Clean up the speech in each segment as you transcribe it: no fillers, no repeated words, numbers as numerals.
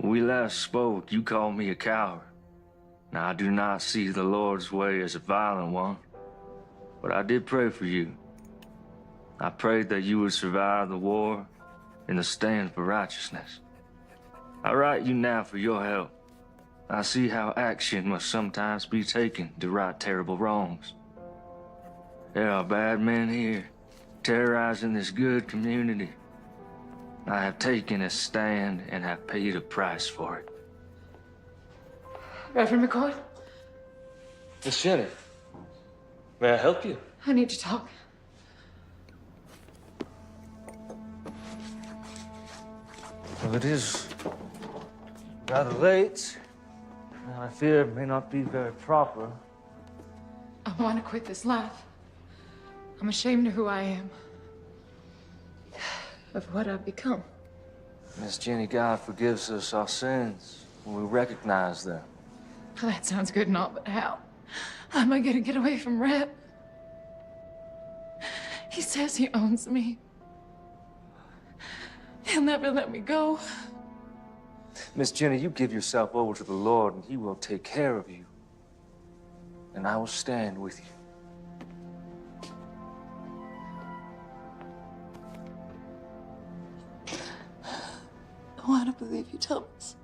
When we last spoke, you called me a coward. Now, I do not see the Lord's way as a violent one, but I did pray for you. I prayed that you would survive the war and stand for righteousness. I write you now for your help. I see how action must sometimes be taken to right terrible wrongs. There are bad men here, terrorizing this good community. I have taken a stand and have paid a price for it. Reverend McCoy, Miss Jenny, may I help you? I need to talk. Well, it is rather late, and I fear it may not be very proper. I want to quit this life. I'm ashamed of who I am, of what I've become. Miss Jenny, God forgives us our sins when we recognize them. Well, that sounds good and all, but how? How am I gonna get away from Reb? He says he owns me. He'll never let me go. Miss Jenny, you give yourself over to the Lord, and He will take care of you. And I will stand with you. I want to believe you, Thomas.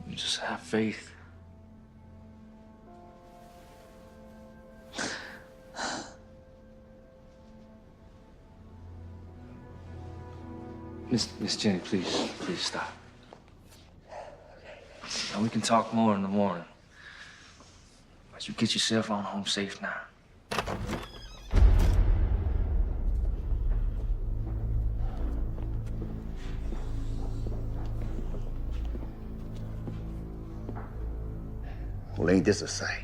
You just have faith. Miss Jenny, please stop. Now, we can talk more in the morning. But you get yourself on home safe now. Well, ain't this a sight?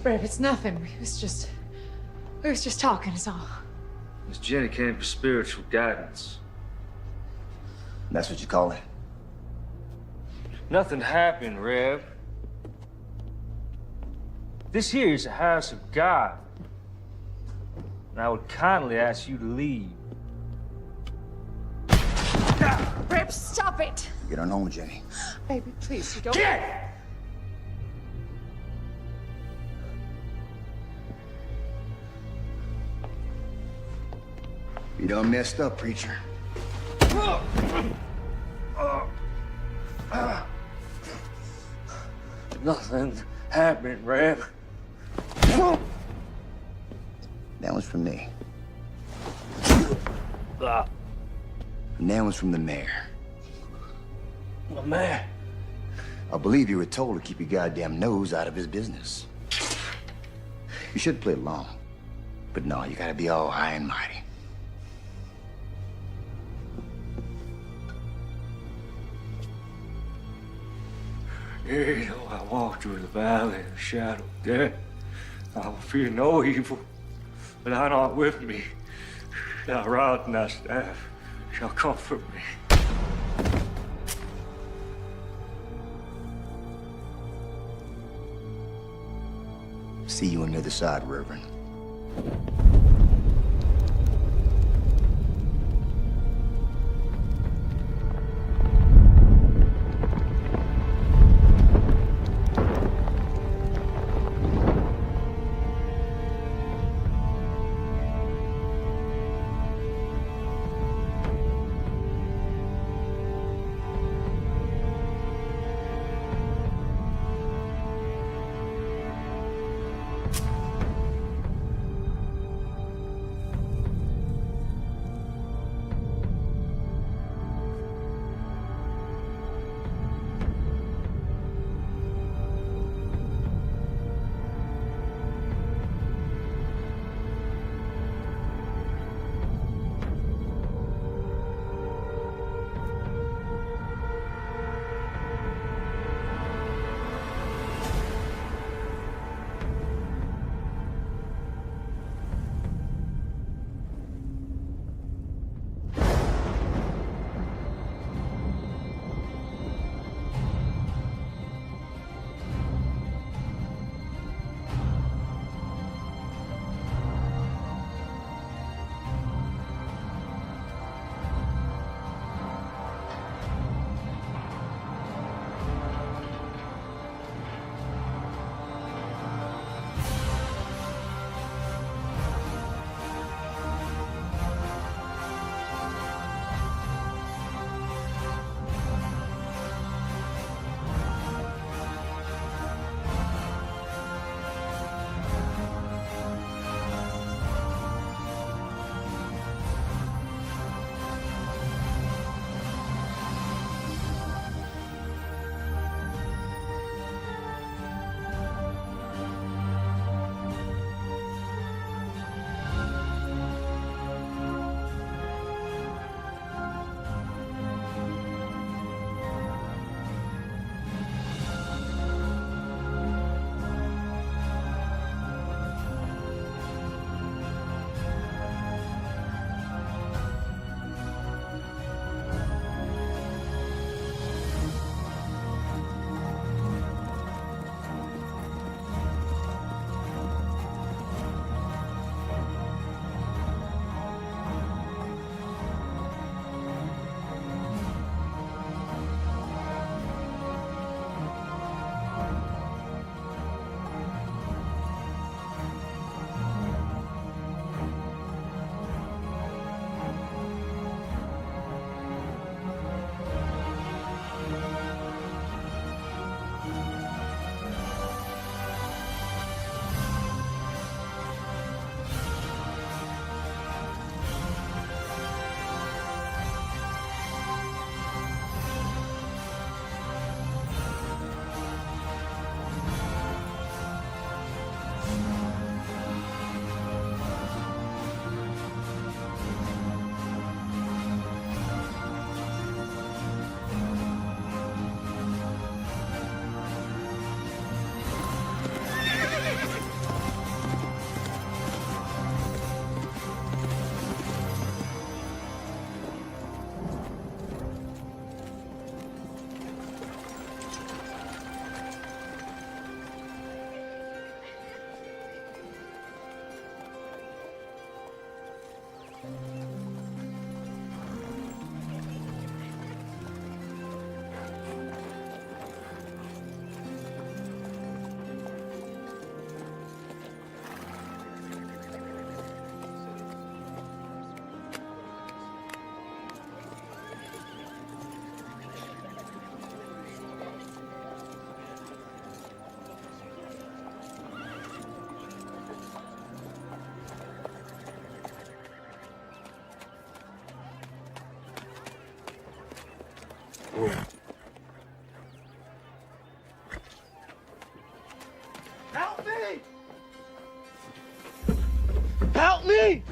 Reb, it's nothing. We was just talking, is all. Miss Jenny came for spiritual guidance. That's what you call it? Nothing happened, Reb. This here is a house of God. And I would kindly ask you to leave. Reb, stop it! Get on home, Jenny. Baby, please, you don't... Get! You done messed up, preacher. Nothing happened, Reb. That one's from me. And that one's from the mayor. My man. I believe you were told to keep your goddamn nose out of his business. You should play along. But no, you gotta be all high and mighty. Yea, though I walk through the valley of the shadow of death, I will fear no evil, but thou art with me. Thy rod and thy staff shall comfort me. See you on the other side, Reverend. Help me! Help me!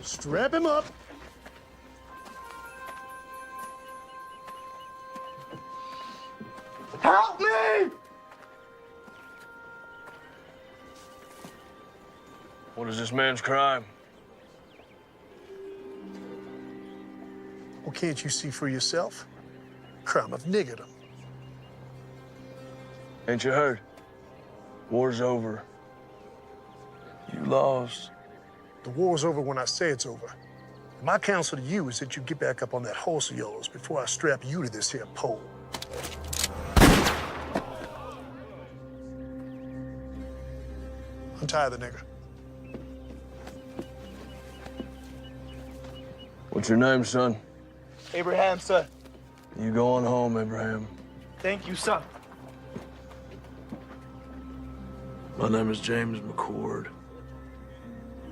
Strap him up. Help me! What is this man's crime? Well, can't you see for yourself? Crime of niggerdom. Ain't you heard? War's over. You lost. The war's over when I say it's over. My counsel to you is that you get back up on that horse of yours before I strap you to this here pole. Untie the nigger. What's your name, son? Abraham, sir. You going home, Abraham. Thank you, sir. My name is James McCord.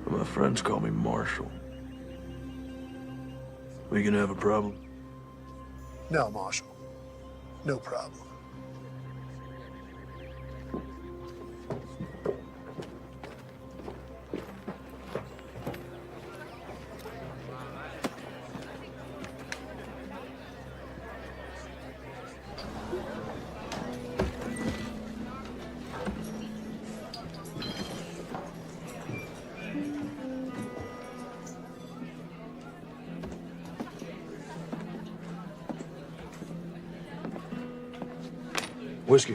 But my friends call me Marshall. We gonna have a problem? No, Marshal. No problem. Whiskey.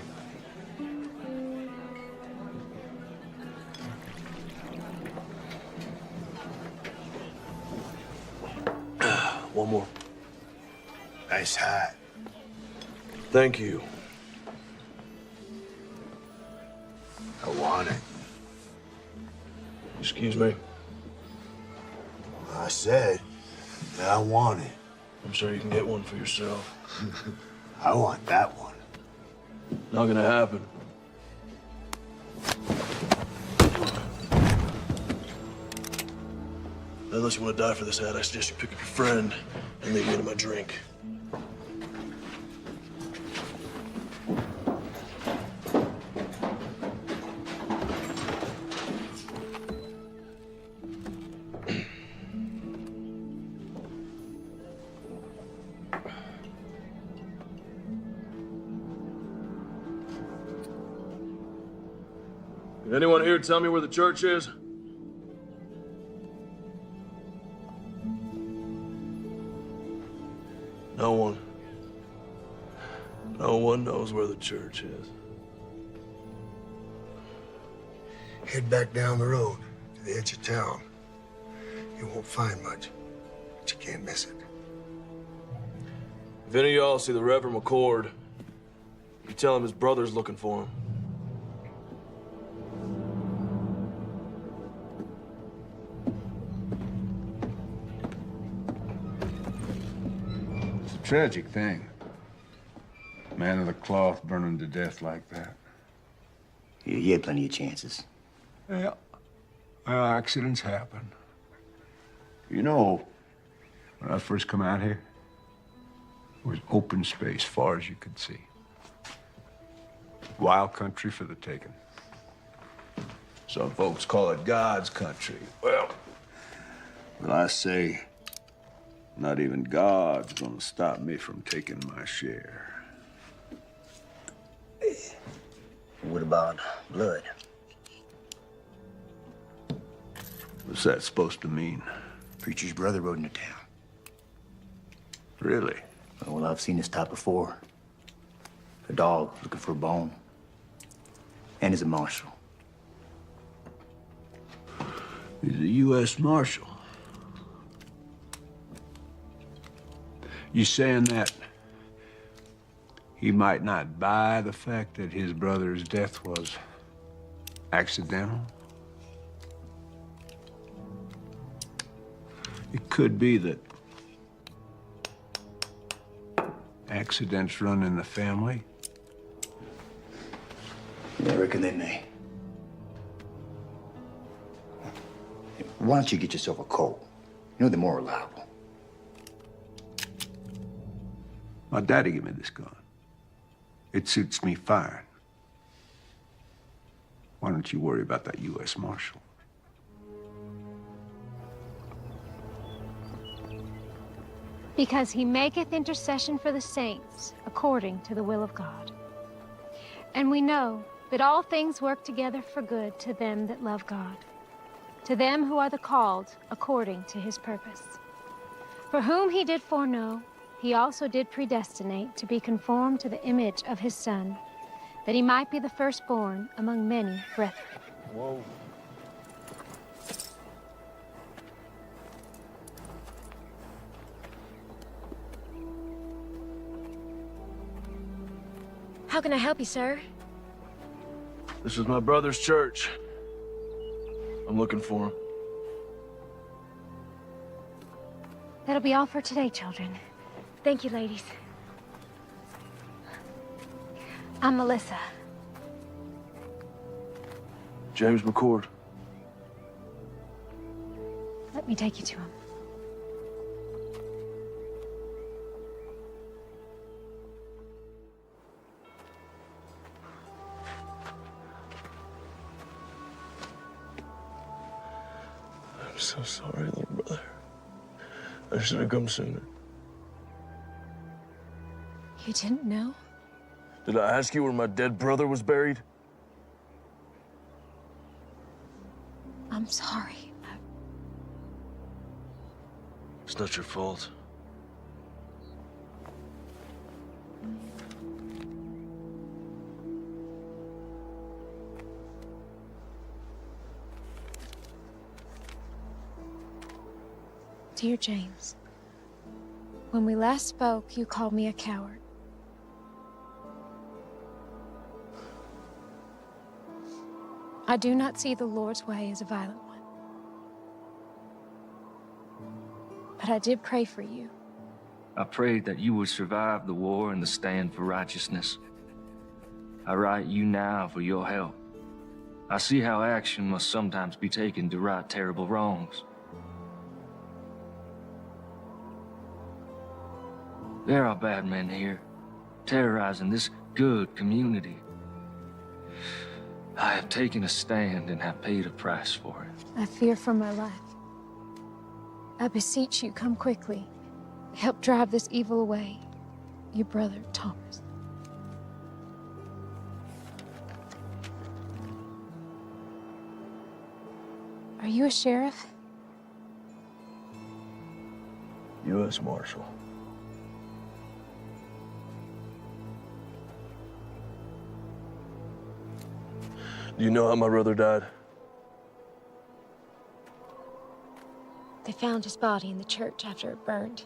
One more. Nice hat. Thank you. I want it. Excuse me. I said that I want it. I'm sure you can get one for yourself. I want that one. Not gonna happen. Unless you want to die for this hat, I suggest you pick up your friend and leave me to my drink. Can anyone here tell me where the church is? No one. No one knows where the church is. Head back down the road to the edge of town. You won't find much, but you can't miss it. If any of y'all see the Reverend McCord, you tell him his brother's looking for him. It's a tragic thing. Man of the cloth burning to death like that. Yeah, you had plenty of chances. Yeah. Well, accidents happen. You know, when I first come out here, it was open space far as you could see. Wild country for the taking. Some folks call it God's country. Well, I say, not even God's gonna stop me from taking my share. What about blood? What's that supposed to mean? Preacher's brother rode into town. Really? Well, I've seen this type before. A dog looking for a bone. And he's a marshal. He's a U.S. Marshal. You saying that he might not buy the fact that his brother's death was accidental? It could be that accidents run in the family. Yeah, I reckon they may. Why don't you get yourself a Colt? You know they're more reliable. My daddy gave me this gun. It suits me fine. Why don't you worry about that U.S. Marshal? Because he maketh intercession for the saints according to the will of God. And we know that all things work together for good to them that love God, to them who are the called according to his purpose. For whom he did foreknow, he also did predestinate to be conformed to the image of his Son, that he might be the firstborn among many brethren. Whoa. How can I help you, sir? This is my brother's church. I'm looking for him. That'll be all for today, children. Thank you, ladies. I'm Melissa. James McCord. Let me take you to him. I'm so sorry, little brother. I should have come sooner. You didn't know? Did I ask you where my dead brother was buried? I'm sorry. It's not your fault. Dear James, when we last spoke, you called me a coward. I do not see the Lord's way as a violent one. But I did pray for you. I prayed that you would survive the war and the stand for righteousness. I write you now for your help. I see how action must sometimes be taken to right terrible wrongs. There are bad men here, terrorizing this good community. I have taken a stand and have paid a price for it. I fear for my life. I beseech you, come quickly. Help drive this evil away. Your brother, Thomas. Are you a sheriff? U.S. Marshal. Do you know how my brother died? They found his body in the church after it burned.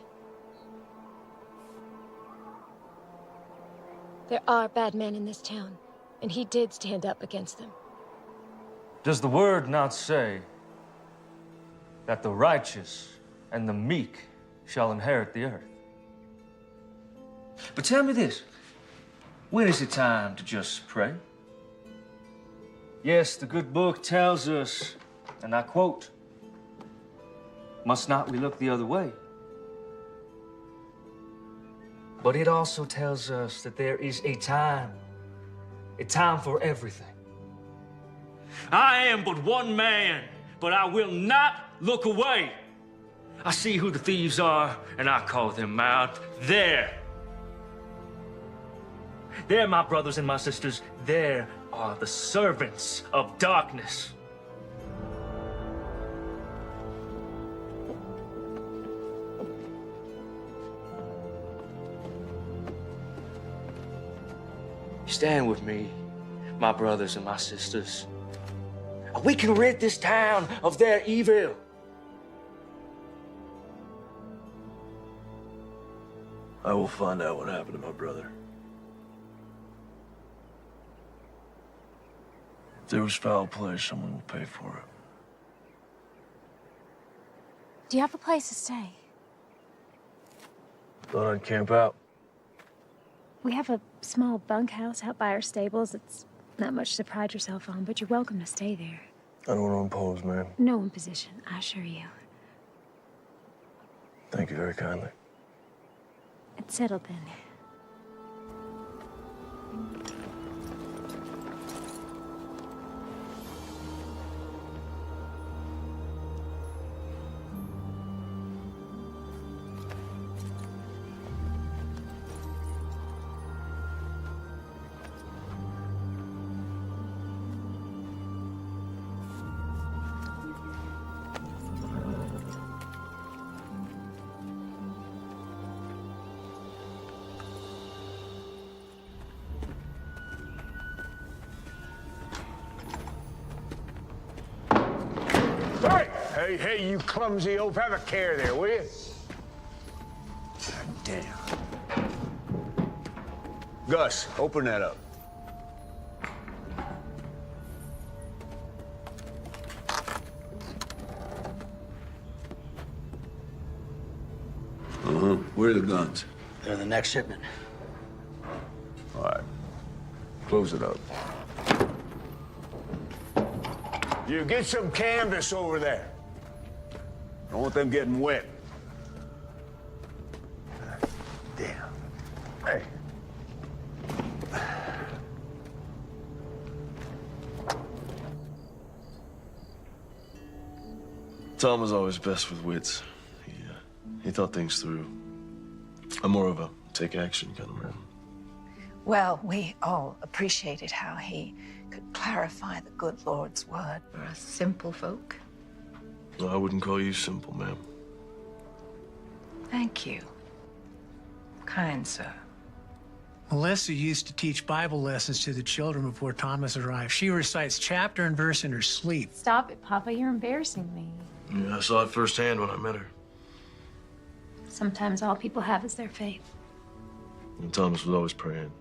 There are bad men in this town, and he did stand up against them. Does the word not say that the righteous and the meek shall inherit the earth? But tell me this, when is it time to just pray? Yes, the good book tells us, and I quote, "Must not we look the other way?" But it also tells us that there is a time for everything. I am but one man, but I will not look away. I see who the thieves are, and I call them out. There, my brothers and my sisters, there are the servants of darkness. Stand with me, my brothers and my sisters. We can rid this town of their evil. I will find out what happened to my brother. If there was foul play, someone will pay for it. Do you have a place to stay? Thought I'd camp out. We have a small bunkhouse out by our stables. It's not much to pride yourself on, but you're welcome to stay there. I don't want to impose, ma'am. No imposition, I assure you. Thank you very kindly. It's settled then. Hey, you clumsy oaf, have a care there, will you? God damn. Gus, open that up. Where are the guns? They're the next shipment. All right. Close it up. You get some canvas over there. Don't want them getting wet. Damn. Hey. Tom was always best with wits. He thought things through. I'm more of a take action kind of man. Well, we all appreciated how he could clarify the good Lord's word. For us simple folk. No, I wouldn't call you simple, ma'am. Thank you, kind sir. Melissa used to teach Bible lessons to the children before Thomas arrived. She recites chapter and verse in her sleep. Stop it, Papa. You're embarrassing me. Yeah, I saw it firsthand when I met her. Sometimes all people have is their faith. And Thomas was always praying.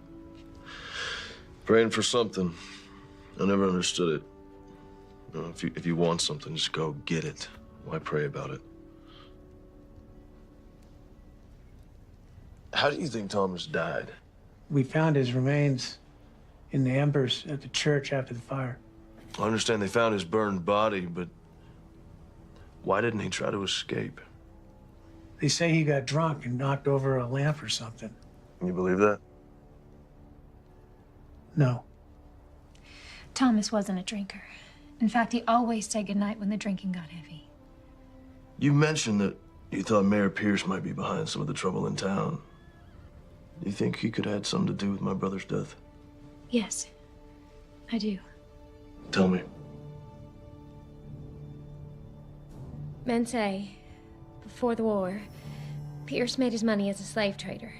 Praying for something. I never understood it. You know, if you want something, just go get it. Why pray about it? How do you think Thomas died? We found his remains in the embers at the church after the fire. I understand they found his burned body, but why didn't he try to escape? They say he got drunk and knocked over a lamp or something. You believe that? No. Thomas wasn't a drinker. In fact, he always said goodnight when the drinking got heavy. You mentioned that you thought Mayor Pierce might be behind some of the trouble in town. Do you think he could have had something to do with my brother's death? Yes, I do. Tell me. Men say, before the war, Pierce made his money as a slave trader.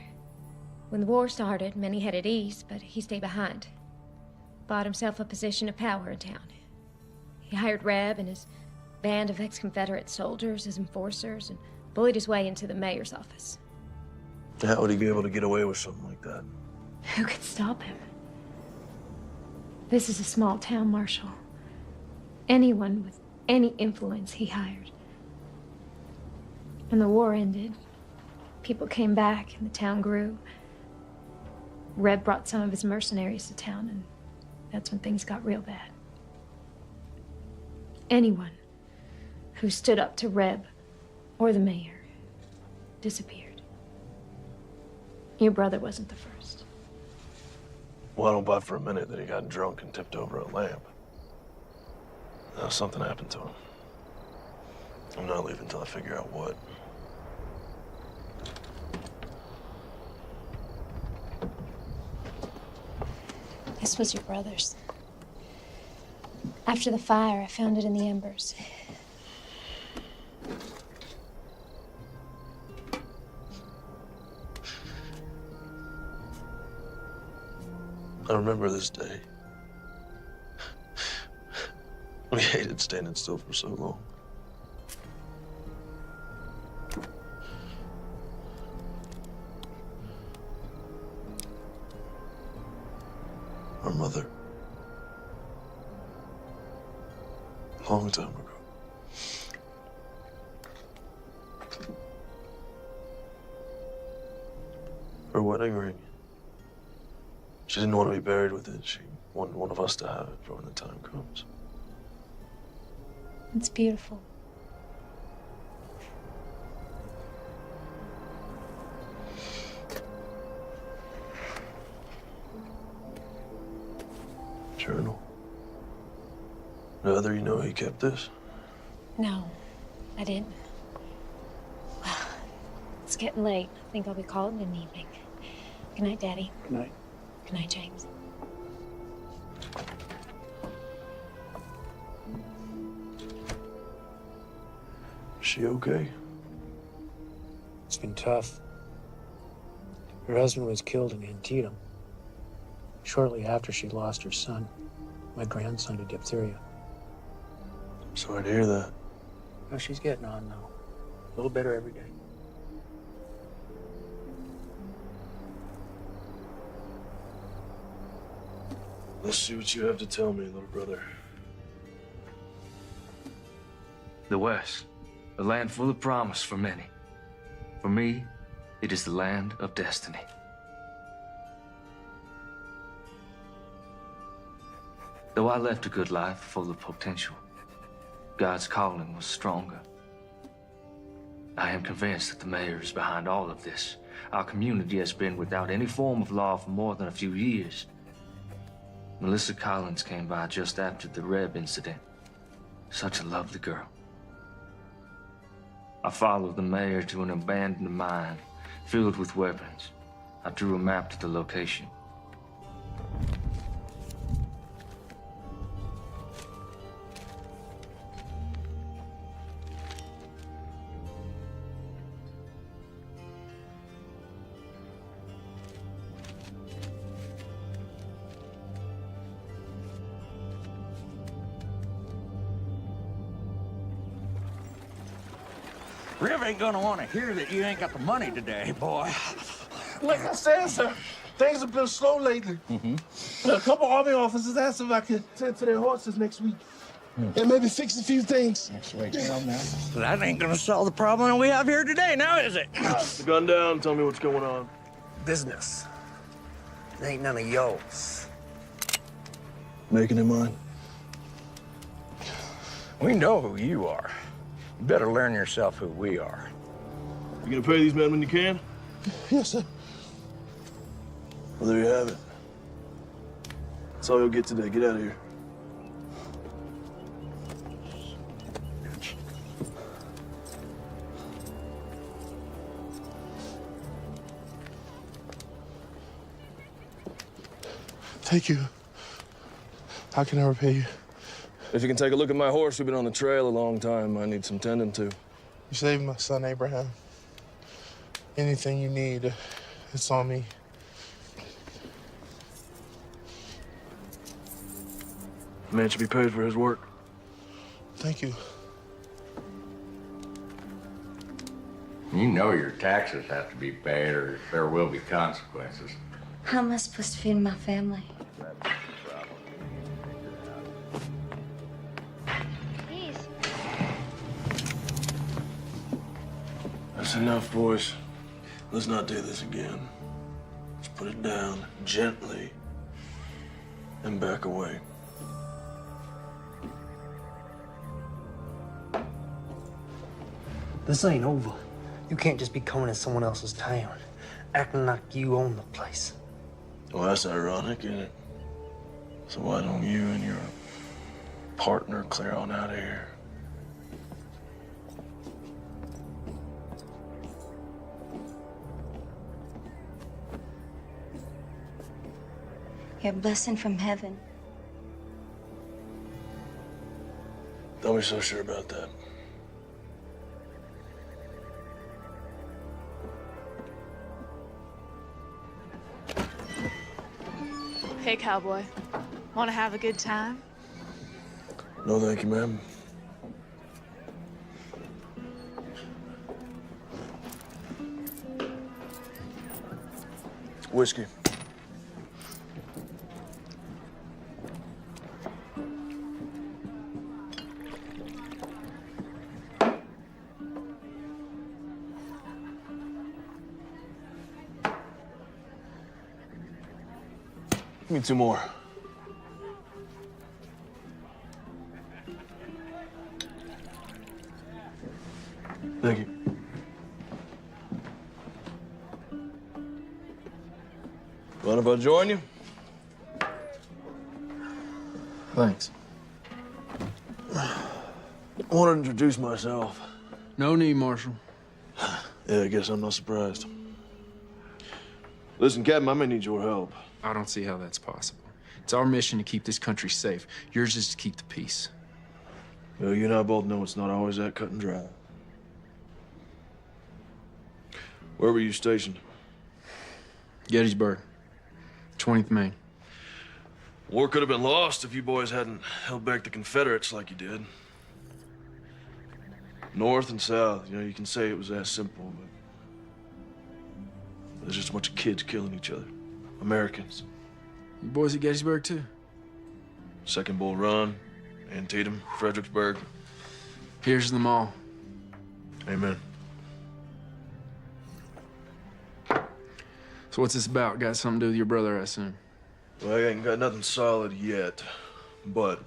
When the war started, many headed east, but he stayed behind. Bought himself a position of power in town. He hired Reb and his band of ex-Confederate soldiers as enforcers and bullied his way into the mayor's office. How would he be able to get away with something like that? Who could stop him? This is a small town, Marshal. Anyone with any influence he hired. When the war ended, people came back and the town grew. Reb brought some of his mercenaries to town, and that's when things got real bad. Anyone who stood up to Reb or the mayor disappeared. Your brother wasn't the first. Well, I don't buy for a minute that he got drunk and tipped over a lamp. Now, something happened to him. I'm not leaving until I figure out what. This was your brother's. After the fire, I found it in the embers. I remember this day. We hated standing still for so long. our mother. A long time ago. Her wedding ring. She didn't want to be buried with it. She wanted one of us to have it for when the time comes. It's beautiful. Journal. Now, whether you know he kept this? No, I didn't. Well, it's getting late. I think I'll be calling it an evening. Good night, Daddy. Good night. Good night, James. Is she okay? It's been tough. Her husband was killed in Antietam shortly after she lost her son, my grandson, to diphtheria. I'm sorry to hear that. Well, she's getting on now. A little better every day. Let's see what you have to tell me, little brother. The West, a land full of promise for many. For me, it is the land of destiny. Though I left a good life full of potential, God's calling was stronger. I am convinced that the mayor is behind all of this. Our community has been without any form of law for more than a few years. Melissa Collins came by just after the Reb incident. Such a lovely girl. I followed the mayor to an abandoned mine filled with weapons. I drew a map to the location. Rev ain't gonna want to hear that you ain't got the money today, boy. Like I said, sir, things have been slow lately. A couple Army officers asked if I could tend to their horses next week. And maybe fix a few things. That's right. That ain't gonna solve the problem we have here today, now is it? Put the gun down, tell me what's going on. Business. It ain't none of yours. Making it mine. We know who you are. You better learn yourself who we are. You gonna pay these men when you can? Yes, sir. Well, there you have it. That's all you'll get today. Get out of here. Thank you. How can I repay you? If you can take a look at my horse, we've been on the trail a long time. I need some tending to. You saved my son, Abraham. Anything you need, it's on me. The man should be paid for his work. Thank you. You know your taxes have to be paid or there will be consequences. How am I supposed to feed my family? That's enough, boys. Let's not do this again. Let's put it down gently and back away. This ain't over. You can't just be coming in someone else's town, acting like you own the place. Well, that's ironic, isn't it? So why don't you and your partner clear on out of here? You're a blessing from heaven. Don't be so sure about that. Hey, cowboy. Want to have a good time? No, thank you, ma'am. Whiskey. Give me 2 more. Thank you. Mind if I join you? Thanks. I want to introduce myself. No need, Marshal. Yeah, I guess I'm not surprised. Listen, Captain, I may need your help. I don't see how that's possible. It's our mission to keep this country safe. Yours is to keep the peace. Well, you and I both know it's not always that cut and dry. Where were you stationed? Gettysburg, 20th Maine. War could have been lost if you boys hadn't held back the Confederates like you did. North and South, you know, you can say it was that simple, but there's just a bunch of kids killing each other. Americans. You boys at Gettysburg, too? Second Bull Run, Antietam, Fredericksburg. Here's to them all. Amen. So what's this about? Got something to do with your brother, I assume? Well, I ain't got nothing solid yet, but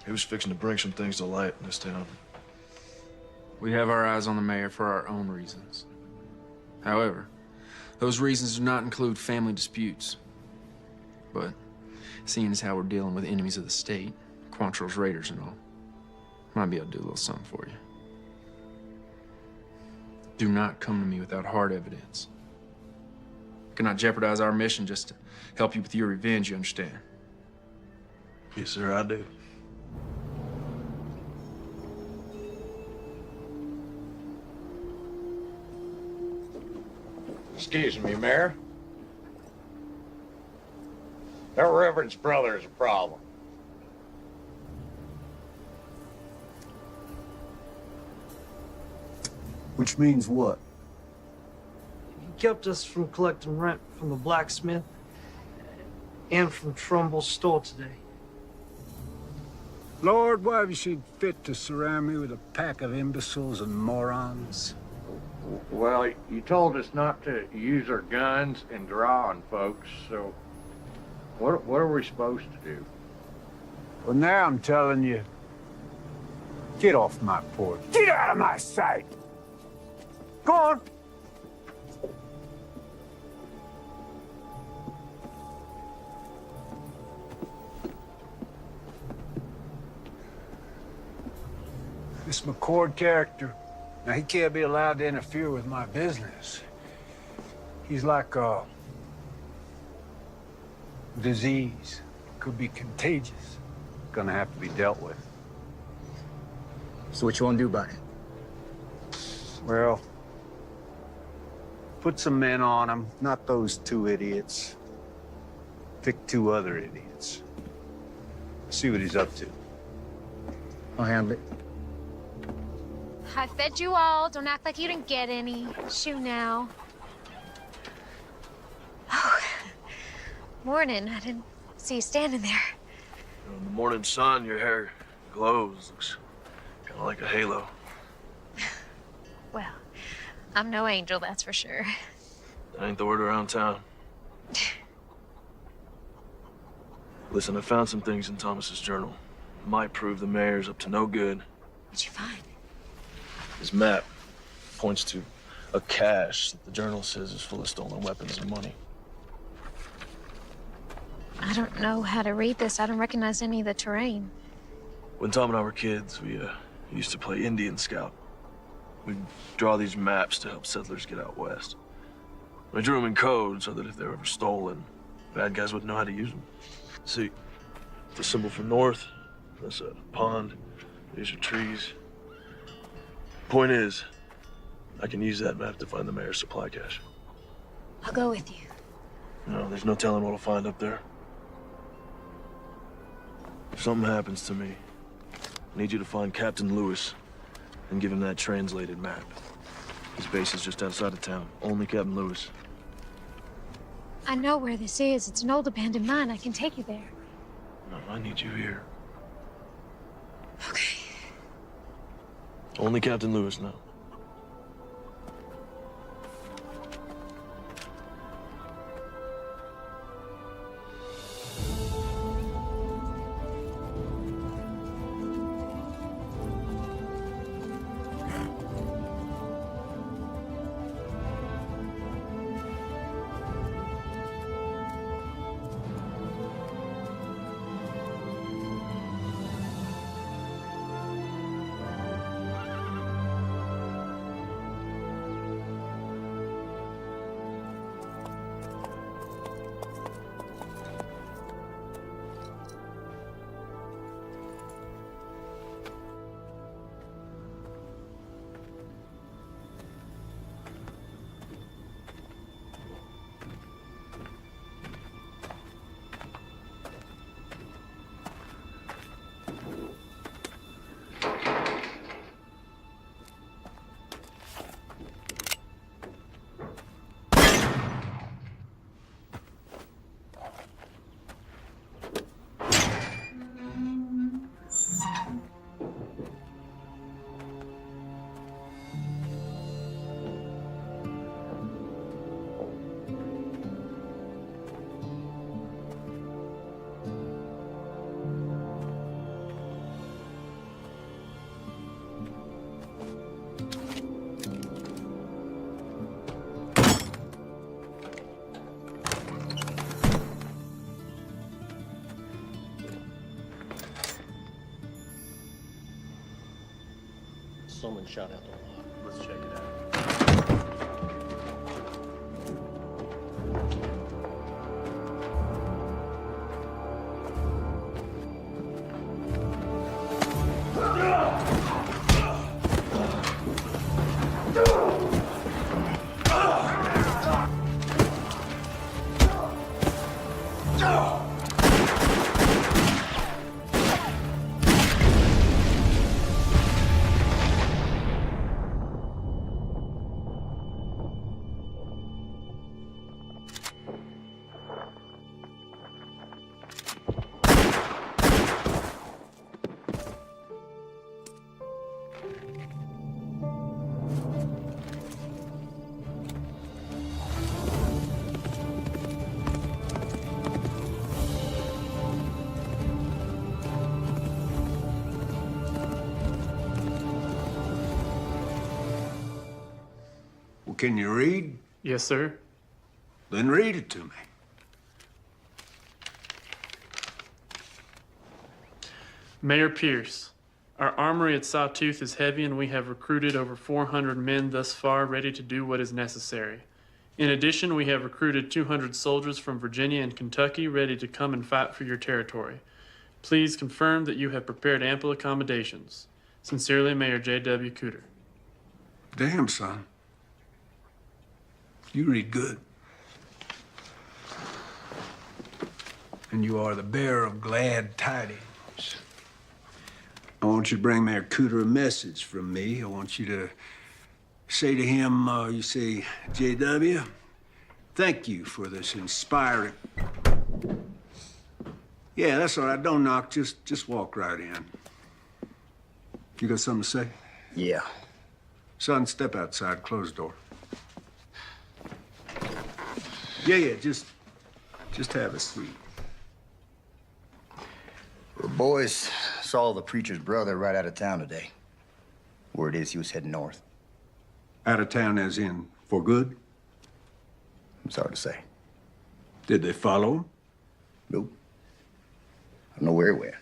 he was fixing to bring some things to light in this town. We have our eyes on the mayor for our own reasons. However, those reasons do not include family disputes. But seeing as how we're dealing with enemies of the state, Quantrill's raiders and all, might be able to do a little something for you. Do not come to me without hard evidence. Cannot jeopardize our mission just to help you with your revenge, you understand? Yes, sir, I do. Excuse me, Mayor. That Reverend's brother is a problem. Which means what? He kept us from collecting rent from the blacksmith and from Trumbull's store today. Lord, why have you seen fit to surround me with a pack of imbeciles and morons? Well, you told us not to use our guns and draw on folks, so what are we supposed to do? Well, now I'm telling you, get off my porch. Get out of my sight! Go on! This McCord character, now he can't be allowed to interfere with my business. He's like a disease. Could be contagious. Gonna have to be dealt with. So what you want to do about it? Well, put some men on him, not those 2 idiots. Pick 2 other idiots. See what he's up to. I'll handle it. I fed you all. Don't act like you didn't get any. Shoo now. Oh, morning. I didn't see you standing there. You know, in the morning sun, your hair glows. Looks kind of like a halo. Well, I'm no angel, that's for sure. That ain't the word around town. Listen, I found some things in Thomas's journal. Might prove the mayor's up to no good. What'd you find? His map points to a cache that the journal says is full of stolen weapons and money. I don't know how to read this. I don't recognize any of the terrain. When Tom and I were kids, we used to play Indian Scout. We'd draw these maps to help settlers get out west. We drew them in code so that if they were ever stolen, bad guys wouldn't know how to use them. See, the symbol for north, that's a pond. These are trees. Point is, I can use that map to find the mayor's supply cache. I'll go with you. No, there's no telling what I'll find up there. If something happens to me, I need you to find Captain Lewis and give him that translated map. His base is just outside of town. Only Captain Lewis. I know where this is. It's an old abandoned mine. I can take you there. No, I need you here. Okay. Only Captain Lewis now. someone shot out the lock. Let's check it out. Can you read? Yes, sir. Then read it to me. Mayor Pierce, our armory at Sawtooth is heavy and we have recruited over 400 men thus far ready to do what is necessary. In addition, we have recruited 200 soldiers from Virginia and Kentucky ready to come and fight for your territory. Please confirm that you have prepared ample accommodations. Sincerely, Mayor J.W. Cooter. Damn, son. You read good. And you are the bearer of glad tidings. I want you to bring Mayor Cooter a message from me. I want you to say to him, you say, J.W., thank you for this inspiring... Yeah, that's all right. Don't knock. Just walk right in. You got something to say? Yeah. Son, step outside. Close the door. Yeah, just have a seat. The boys saw the preacher's brother right out of town today. Word is he was heading north. Out of town as in for good? It's hard to say. Did they follow him? Nope. I don't know where he went.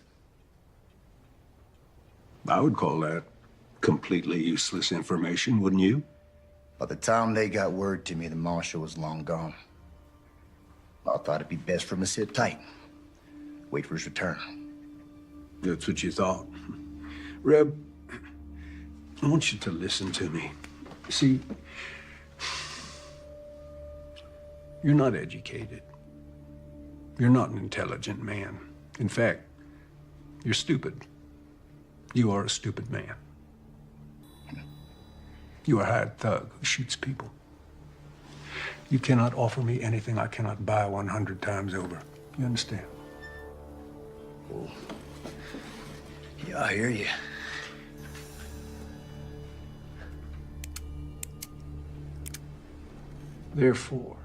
I would call that completely useless information, wouldn't you? By the time they got word to me, the marshal was long gone. I thought it'd be best for him to sit tight. Wait for his return. That's what you thought. Reb, I want you to listen to me. See, you're not educated. You're not an intelligent man. In fact, you're stupid. You are a stupid man. You are a hired thug who shoots people. You cannot offer me anything I cannot buy 100 times over. You understand? Oh. Yeah, I hear you. Therefore,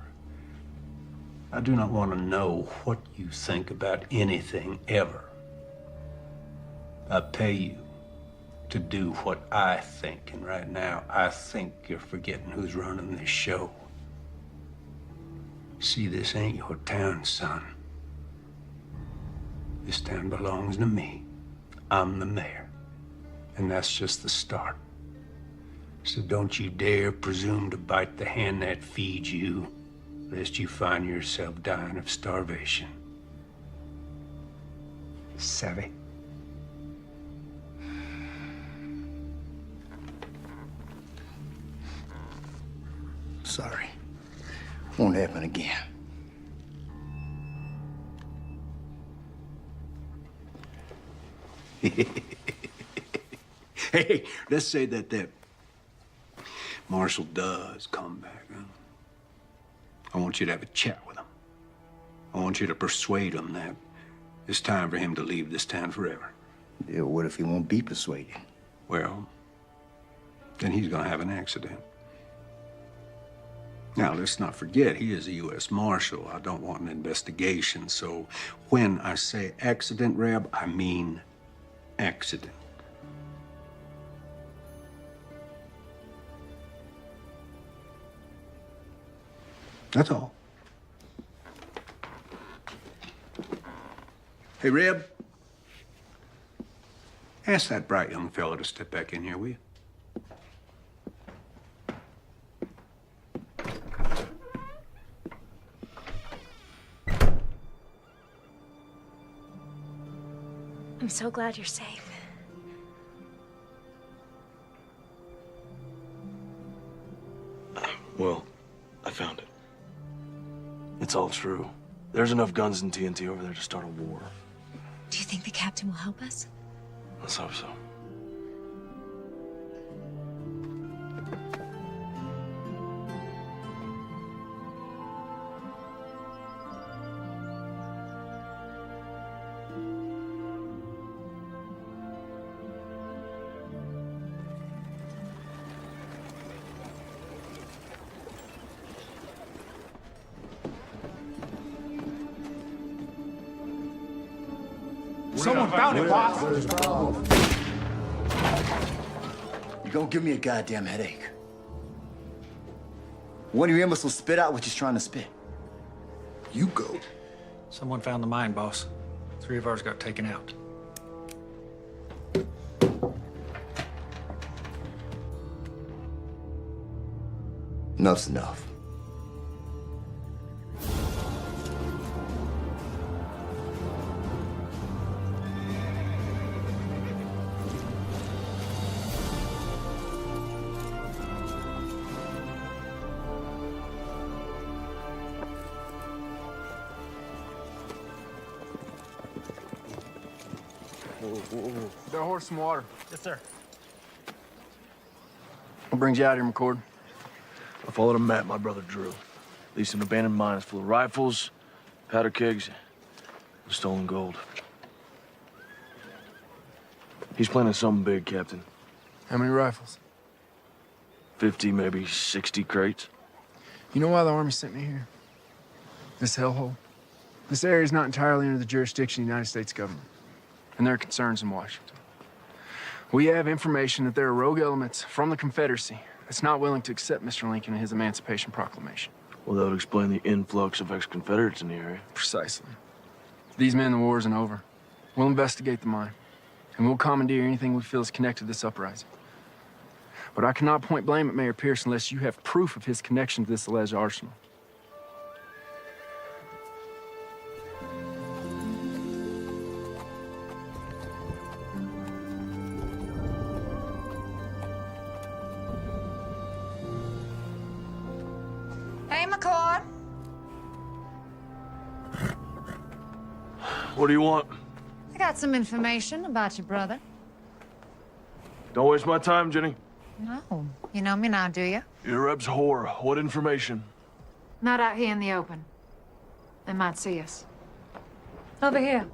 I do not want to know what you think about anything ever. I pay you to do what I think, and right now, I think you're forgetting who's running this show. See, this ain't your town, son. This town belongs to me. I'm the mayor. And that's just the start. So don't you dare presume to bite the hand that feeds you, lest you find yourself dying of starvation. Savvy? Sorry. Won't happen again. Hey, let's say that Marshal does come back. Huh? I want you to have a chat with him. I want you to persuade him that it's time for him to leave this town forever. Yeah, what if he won't be persuaded? Well, then he's gonna have an accident. Now, let's not forget, he is a U.S. Marshal. I don't want an investigation, so when I say accident, Reb, I mean accident. That's all. Hey, Reb, ask that bright young fellow to step back in here, will you? I'm so glad you're safe. Well, I found it. It's all true. There's enough guns and TNT over there to start a war. Do you think the captain will help us? Let's hope so. Someone found it, boss. You gonna give me a goddamn headache. One of your imbeciles spit out what you're trying to spit. You go. Someone found the mine, boss. 3 of ours got taken out. Enough's enough. Got a horse some water. Yes, sir. What brings you out here, McCord? I followed a map my brother drew. Leads to an abandoned mine full of rifles, powder kegs, and stolen gold. He's planning something big, Captain. How many rifles? 50, maybe 60 crates. You know why the Army sent me here? This hellhole? This area is not entirely under the jurisdiction of the United States government, and there are concerns in Washington. We have information that there are rogue elements from the Confederacy that's not willing to accept Mr. Lincoln and his Emancipation Proclamation. Well, that would explain the influx of ex-Confederates in the area. Precisely. For these men, the war isn't over. We'll investigate the mine, and we'll commandeer anything we feel is connected to this uprising. But I cannot point blame at Mayor Pierce unless you have proof of his connection to this alleged arsenal. Hey, McCord. What do you want? I got some information about your brother. Don't waste my time, Jenny. No, you know me now, do you? You're Reb's whore. What information? Not out here in the open. They might see us. Over here.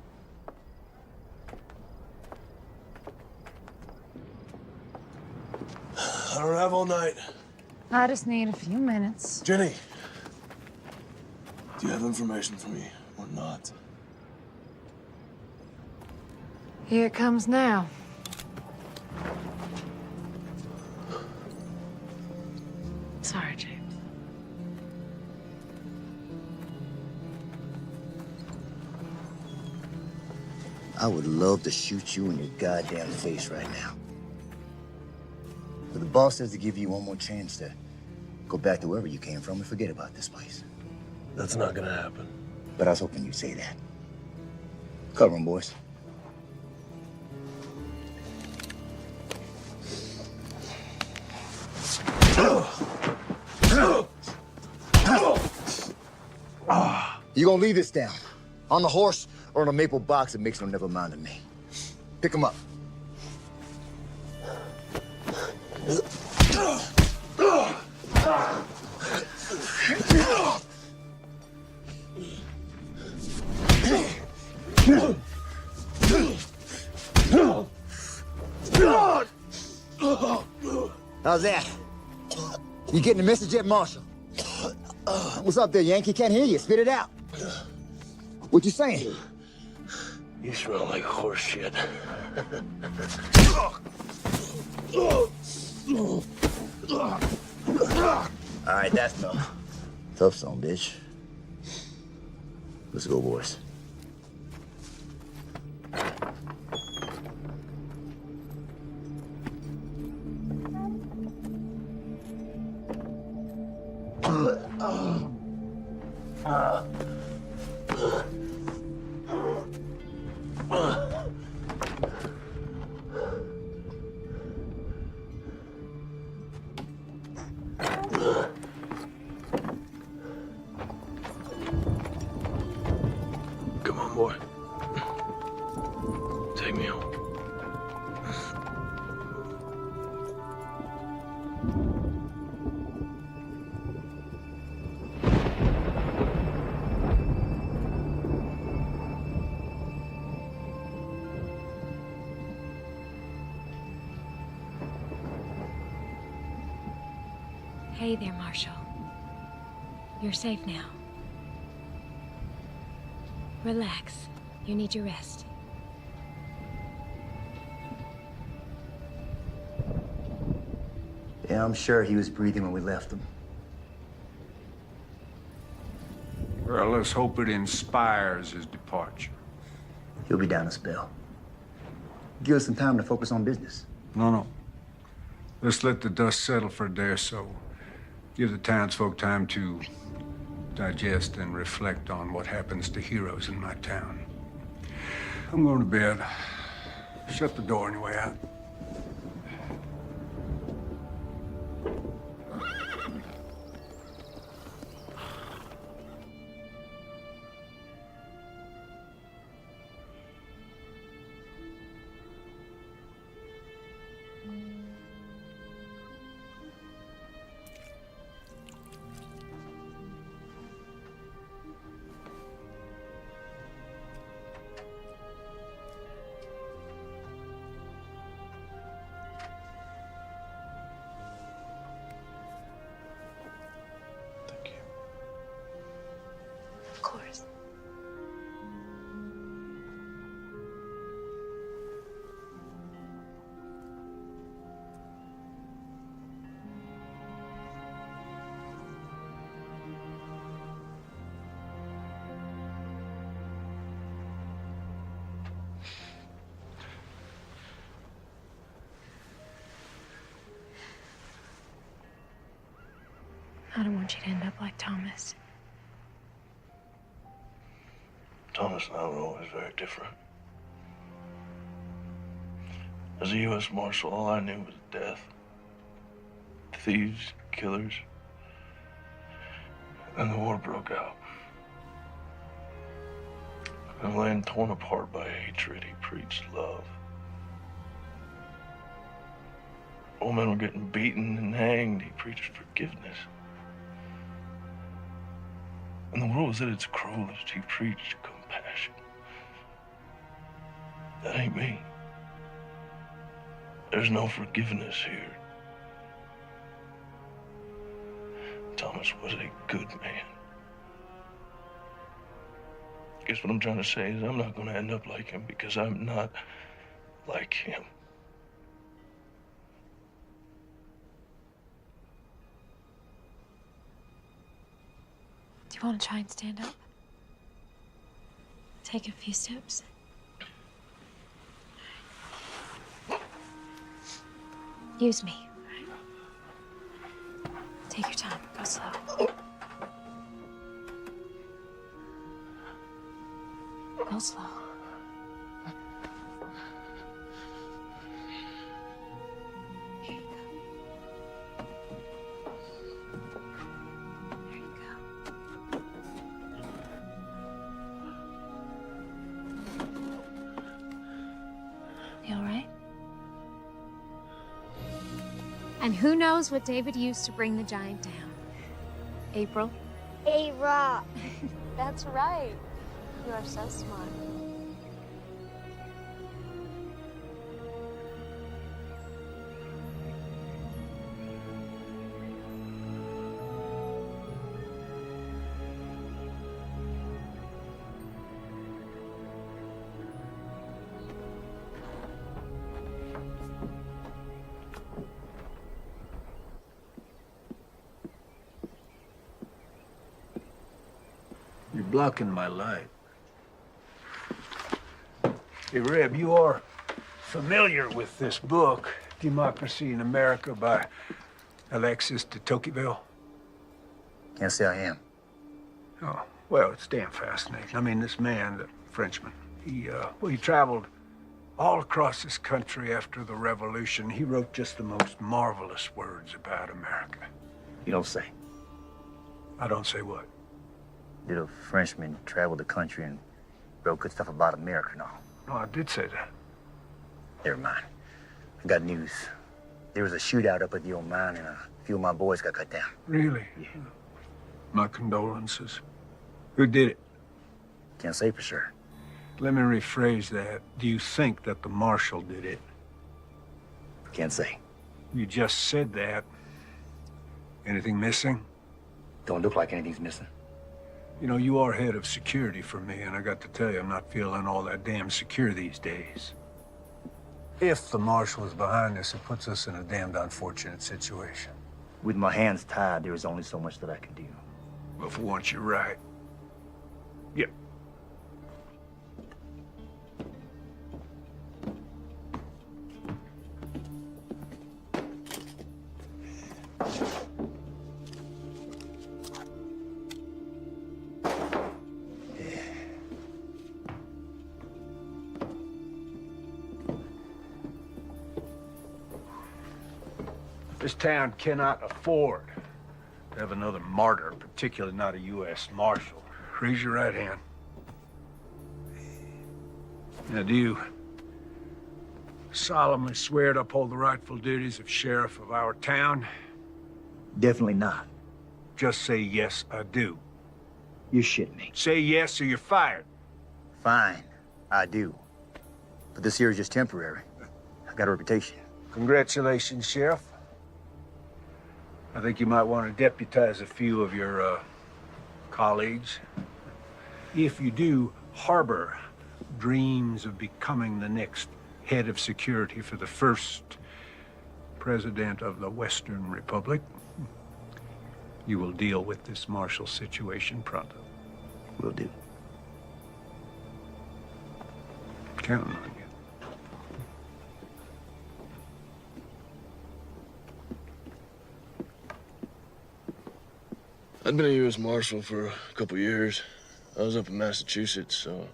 I don't have all night. I just need a few minutes. Jenny, do you have information for me or not? Here it comes now. Sorry, James. I would love to shoot you in your goddamn face right now. But the boss says to give you one more chance to go back to wherever you came from and forget about this place. That's not gonna happen. But I was hoping you'd say that. Cover 'em, boys. You gonna leave this down? On the horse or in a maple box that makes no never mind to me? Pick 'em up. How's that? You getting the message yet, Marshal? What's up there, Yankee? Can't hear you. Spit it out. What you saying? You smell like horse shit. All right, that's enough. Tough song, bitch. Let's go, boys. Hey there, Marshal. You're safe now. Relax. You need your rest. Yeah, I'm sure he was breathing when we left him. Well, let's hope it inspires his departure. He'll be down a spell. Give us some time to focus on business. No. Let's let the dust settle for a day or so. Give the townsfolk time to digest and reflect on what happens to heroes in my town. I'm going to bed. Shut the door on your way out. Of course. I don't want you to end up like Thomas. Thomas and I were always very different. As a U.S. Marshal, all I knew was death. Thieves, killers. And the war broke out. In a land torn apart by hatred, he preached love. Old men were getting beaten and hanged. He preached forgiveness. And the world was at its cruelest. He preached compassion. That ain't me. There's no forgiveness here. Thomas was a good man. Guess what I'm trying to say is I'm not going to end up like him because I'm not like him. Do you want to try and stand up? Take a few steps. Use me. Take your time. Go slow. Go slow. Here you go. There you go. You all right? And who knows what David used to bring the giant down? April? A rock. That's right. You are so smart. You're blocking my light. Hey, Reb, you are familiar with this book, Democracy in America by Alexis de Tocqueville? Can't say I am. Oh, well, it's damn fascinating. I mean, this man, the Frenchman, he traveled all across this country after the Revolution. He wrote just the most marvelous words about America. You don't say. I don't say what? Did a Frenchman travel the country and wrote good stuff about America and all? No, I did say that. Never mind. I got news. There was a shootout up at the old mine and a few of my boys got cut down. Really? Yeah. My condolences. Who did it? Can't say for sure. Let me rephrase that. Do you think that the marshal did it? Can't say. You just said that. Anything missing? Don't look like anything's missing. You know, you are head of security for me, and I got to tell you, I'm not feeling all that damn secure these days. If the marshal is behind this, it puts us in a damned unfortunate situation. With my hands tied, there is only so much that I can do. Well, for once, you're right. Yep. This town cannot afford to have another martyr, particularly not a U.S. Marshal. Raise your right hand. Now, do you solemnly swear to uphold the rightful duties of sheriff of our town? Definitely not. Just say, yes, I do. You shit me. Say yes or you're fired. Fine, I do. But this here is just temporary. I got a reputation. Congratulations, Sheriff. I think you might want to deputize a few of your colleagues. If you do harbor dreams of becoming the next head of security for the first president of the Western Republic, you will deal with this martial situation pronto. Will do. Counting on you. I'd been a U.S. Marshal for a couple years. I was up in Massachusetts, so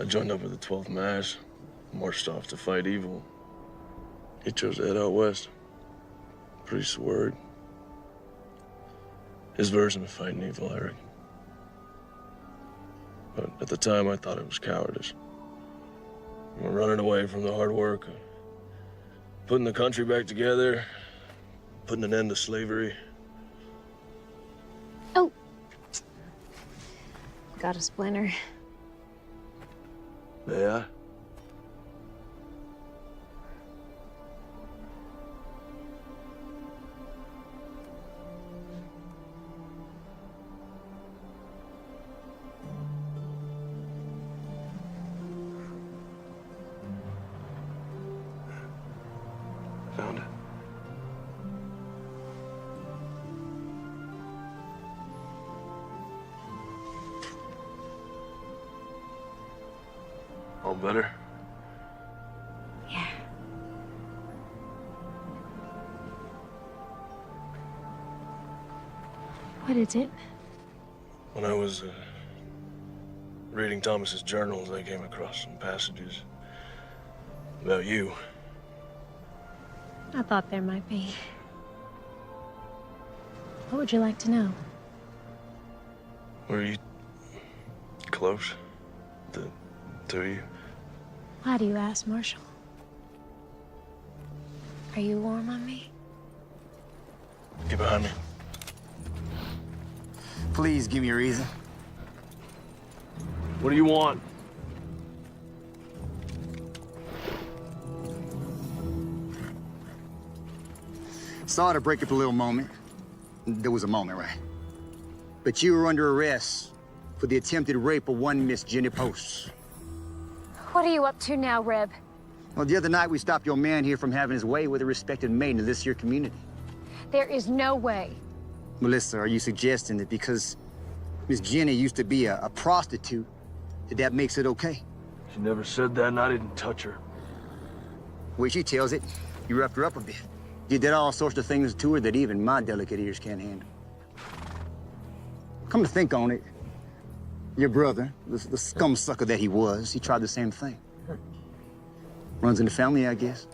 I joined up with the 12th Mass, marched off to fight evil. He chose to head out west. Priest's word. His version of fighting evil, I reckon. But at the time, I thought it was cowardice. We're running away from the hard work, putting the country back together, putting an end to slavery. Oh. Got a splinter. Yeah? Found it. All better? Yeah. What is it? When I was reading Thomas's journals, I came across some passages about you. I thought there might be. What would you like to know? Were you close? The two of you? Why do you ask, Marshal? Are you warm on me? Get behind me. Please give me a reason. What do you want? Sorry to break up a little moment. There was a moment, right? But you were under arrest for the attempted rape of one Miss Jenny Post. What are you up to now, Reb? Well, the other night we stopped your man here from having his way with a respected maiden of this here community. There is no way. Melissa, are you suggesting that because Miss Jenny used to be a prostitute, that makes it okay? She never said that, and I didn't touch her. Well, she tells it. You roughed her up a bit. You did all sorts of things to her that even my delicate ears can't handle. Come to think on it, your brother, the scum sucker that he was, he tried the same thing. Runs in the family, I guess.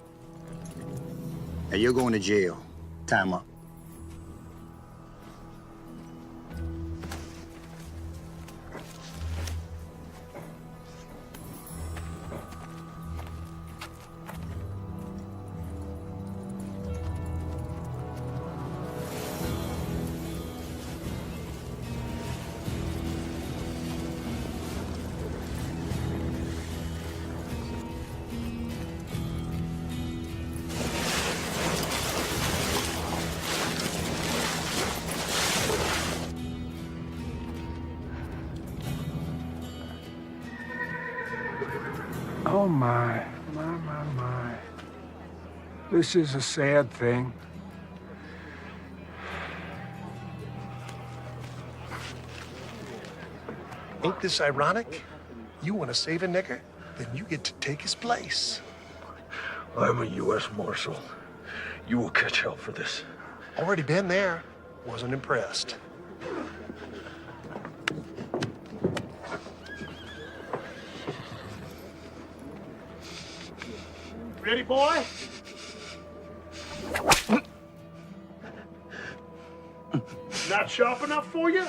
Now you're going to jail. Time up. Oh, my. This is a sad thing. Ain't this ironic? You want to save a nigger? Then you get to take his place. I'm a U.S. Marshal. You will catch hell for this. Already been there. Wasn't impressed. Ready, boy? Not sharp enough for you?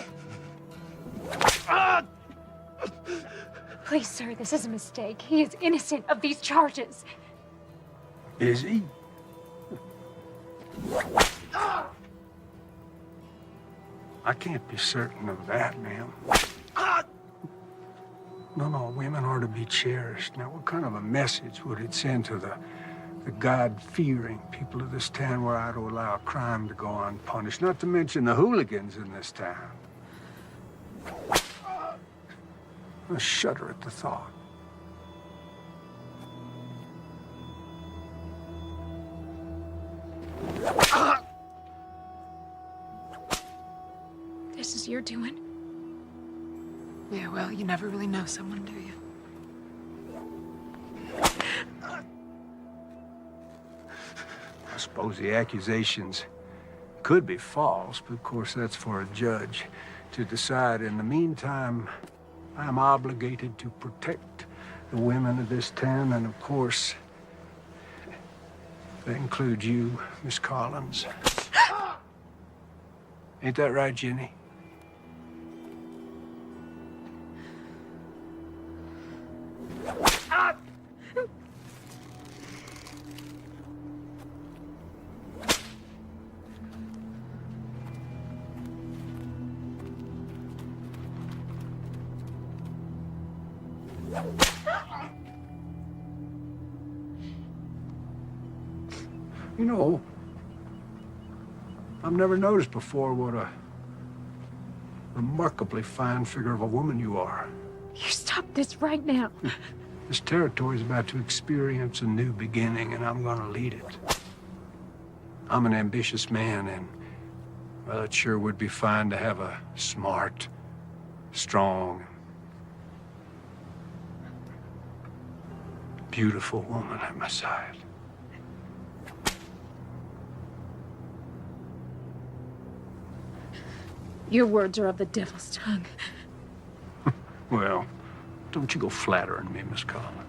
Please, sir, this is a mistake. He is innocent of these charges. Is he? I can't be certain of that, ma'am. No, women are to be cherished. Now, what kind of a message would it send to the God-fearing people of this town were I to allow a crime to go unpunished? Not to mention the hooligans in this town. I shudder at the thought. This is your doing? Yeah, well, you never really know someone, do you? I suppose the accusations could be false, but of course that's for a judge to decide. In the meantime, I'm obligated to protect the women of this town, and of course, that includes you, Miss Collins. Ain't that right, Jenny? You know, I've never noticed before what a remarkably fine figure of a woman you are. You stop this right now. This territory is about to experience a new beginning, and I'm gonna lead it. I'm an ambitious man, and, well, it sure would be fine to have a smart, strong, beautiful woman at my side. Your words are of the devil's tongue. Well, don't you go flattering me, Miss Collins.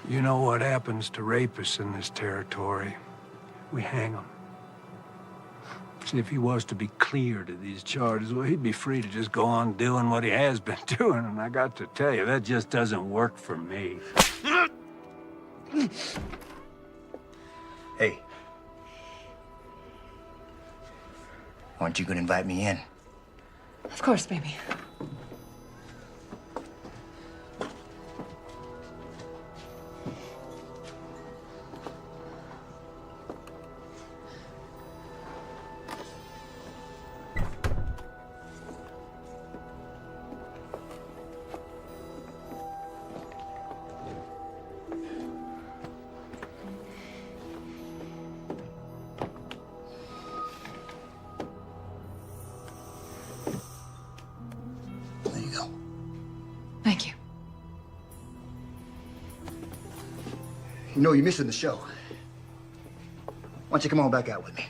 You know what happens to rapists in this territory? We hang them. See, if he was to be cleared of these charges, well, he'd be free to just go on doing what he has been doing, and I got to tell you, that just doesn't work for me. Hey. Aren't you gonna invite me in? Of course, baby. Thank you. You know you're missing the show. Why don't you come on back out with me?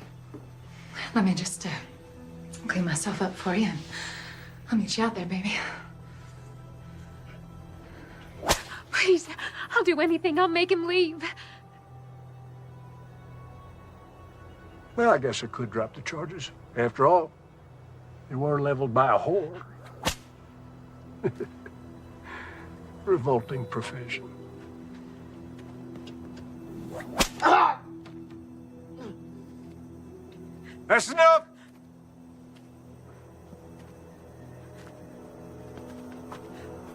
Let me just clean myself up for you, and I'll meet you out there, baby. Please, I'll do anything. I'll make him leave. Well, I guess I could drop the charges. After all, they were leveled by a whore. Revolting profession. That's enough!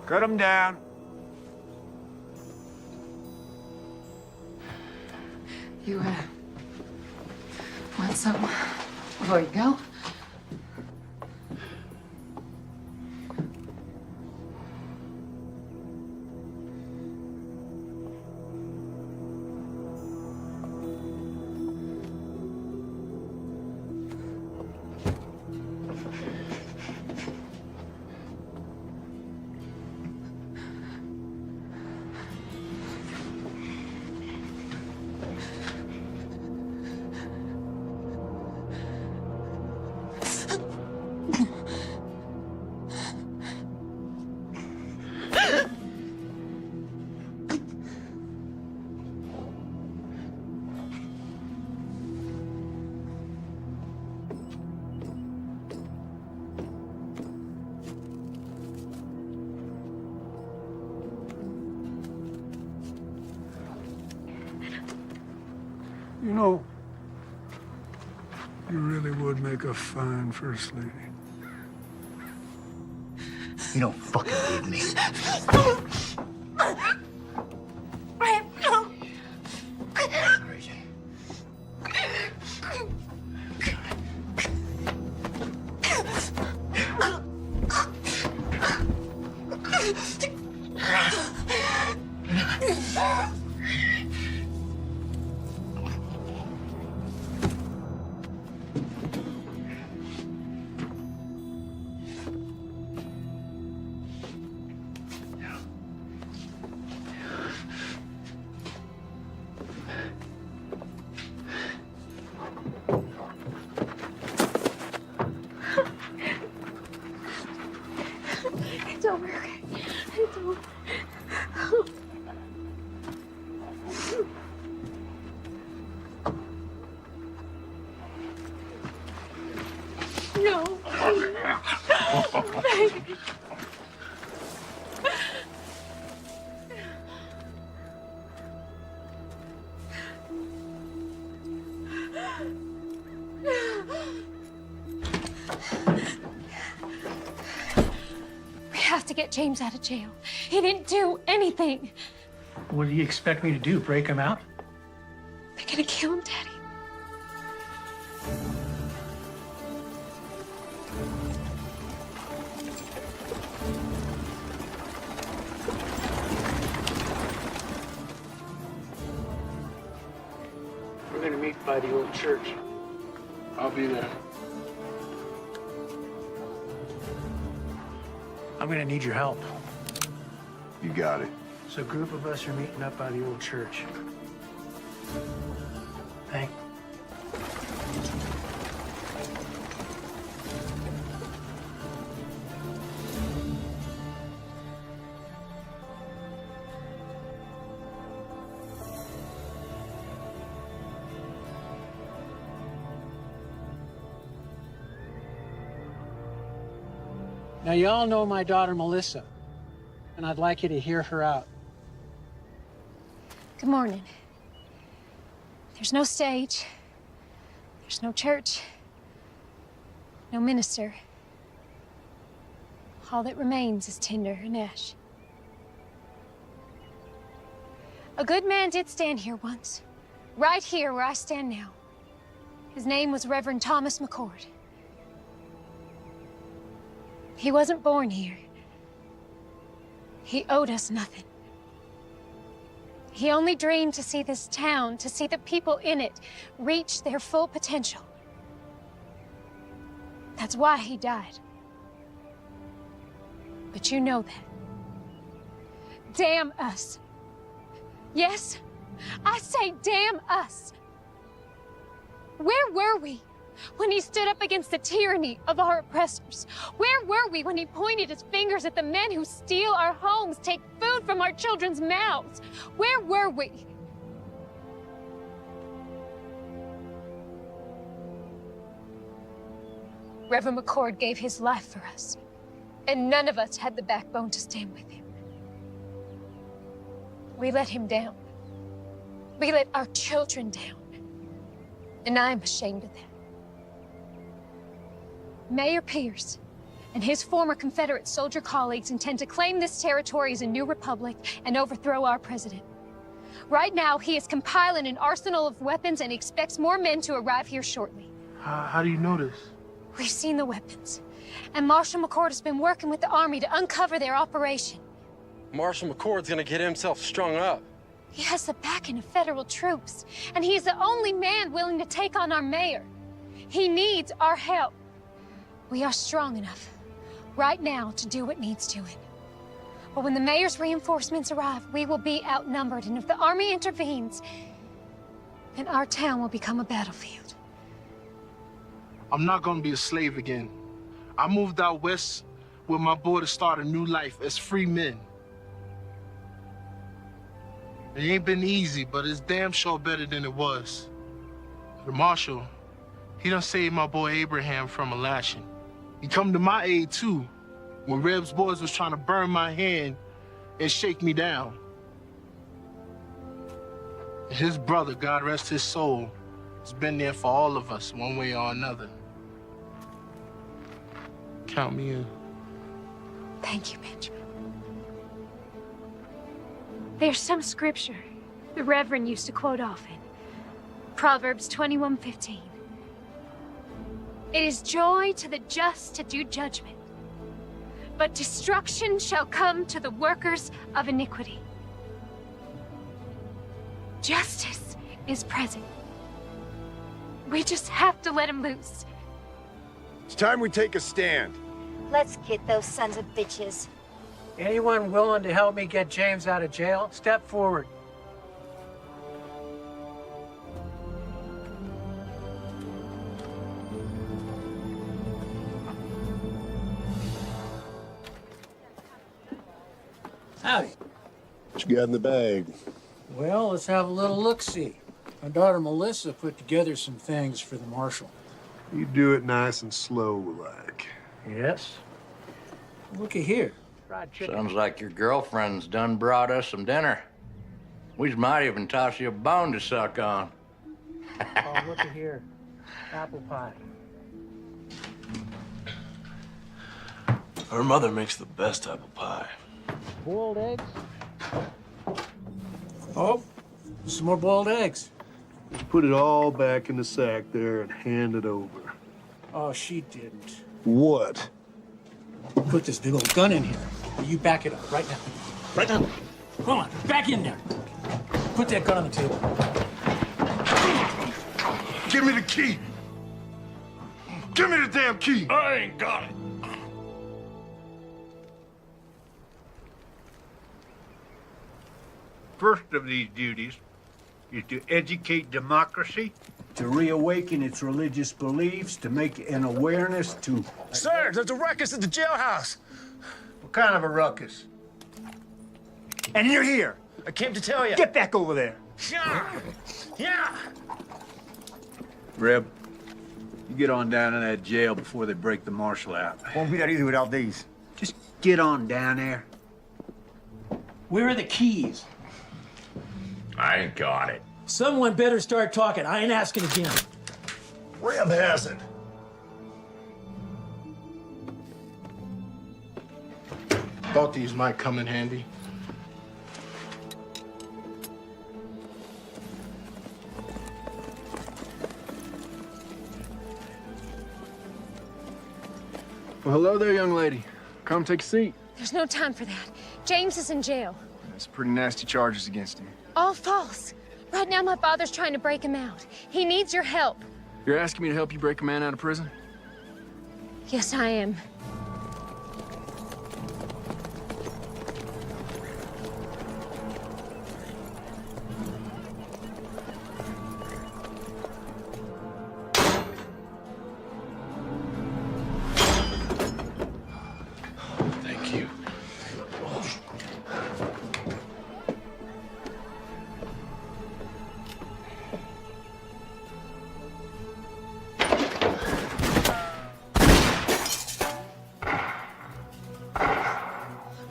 Cut him down. You, want some before you go? You know, you really would make a fine first lady. You don't fucking leave me. It's over. It's over. No. We have to get James out of jail. He didn't do anything. What do you expect me to do? Break him out? They're gonna kill him, Daddy. We're gonna meet by the old church. I'll be there. I'm gonna need your help. You got it. So a group of us are meeting up by the old church. Thank. Now, you all know my daughter, Melissa, and I'd like you to hear her out. Good morning. There's no stage. There's no church. No minister. All that remains is tinder and ash. A good man did stand here once, right here where I stand now. His name was Reverend Thomas McCord. He wasn't born here. He owed us nothing. He only dreamed to see this town, to see the people in it, reach their full potential. That's why he died. But you know that. Damn us. Yes, I say damn us. Where were we when he stood up against the tyranny of our oppressors? Where were we when he pointed his fingers at the men who steal our homes, take food from our children's mouths? Where were we? Reverend McCord gave his life for us, and none of us had the backbone to stand with him. We let him down. We let our children down. And I am ashamed of that. Mayor Pierce and his former Confederate soldier colleagues intend to claim this territory as a new republic and overthrow our president. Right now, he is compiling an arsenal of weapons and expects more men to arrive here shortly. How do you know this? We've seen the weapons, and Marshal McCord has been working with the Army to uncover their operation. Marshal McCord's gonna get himself strung up. He has the backing of federal troops, and he's the only man willing to take on our mayor. He needs our help. We are strong enough right now to do what needs doing. But when the mayor's reinforcements arrive, we will be outnumbered, and if the Army intervenes, then our town will become a battlefield. I'm not gonna be a slave again. I moved out west with my boy to start a new life as free men. It ain't been easy, but it's damn sure better than it was. The marshal, he done saved my boy Abraham from a lashing. He come to my aid too, when Reb's boys was trying to burn my hand and shake me down. And his brother, God rest his soul, has been there for all of us one way or another. Count me in. Thank you, Benjamin. There's some scripture the Reverend used to quote often. Proverbs 21:15. It is joy to the just to do judgment, but destruction shall come to the workers of iniquity. Justice is present. We just have to let him loose. It's time we take a stand. Let's get those sons of bitches. Anyone willing to help me get James out of jail, step forward. Howdy. What you got in the bag? Well, let's have a little look-see. My daughter Melissa put together some things for the marshal. You do it nice and slow, like. Yes. Looky here. Sounds like your girlfriend's done brought us some dinner. We might even toss you a bone to suck on. Oh, looky here. Apple pie. Her mother makes the best apple pie. Boiled eggs? Oh, some more boiled eggs. Put it all back in the sack there and hand it over. Oh, she didn't. What? Put this big old gun in here. You back it up right now. Right now. Come on, back in there. Put that gun on the table. Give me the key. Give me the damn key. I ain't got it. First of these duties is to educate democracy, to reawaken its religious beliefs, to make an awareness to... Sir, there's a ruckus at the jailhouse. What kind of a ruckus? And you're here. I came to tell you. Get back over there. Yeah. Reb, you get on down in that jail before they break the marshal out. Won't be that easy without these. Just get on down there. Where are the keys? I ain't got it. Someone better start talking. I ain't asking again. Reb has it. Thought these might come in handy. Well, hello there, young lady. Come take a seat. There's no time for that. James is in jail. There's pretty nasty charges against him. All false. Right now, my father's trying to break him out. He needs your help. You're asking me to help you break a man out of prison? Yes, I am. Thank you.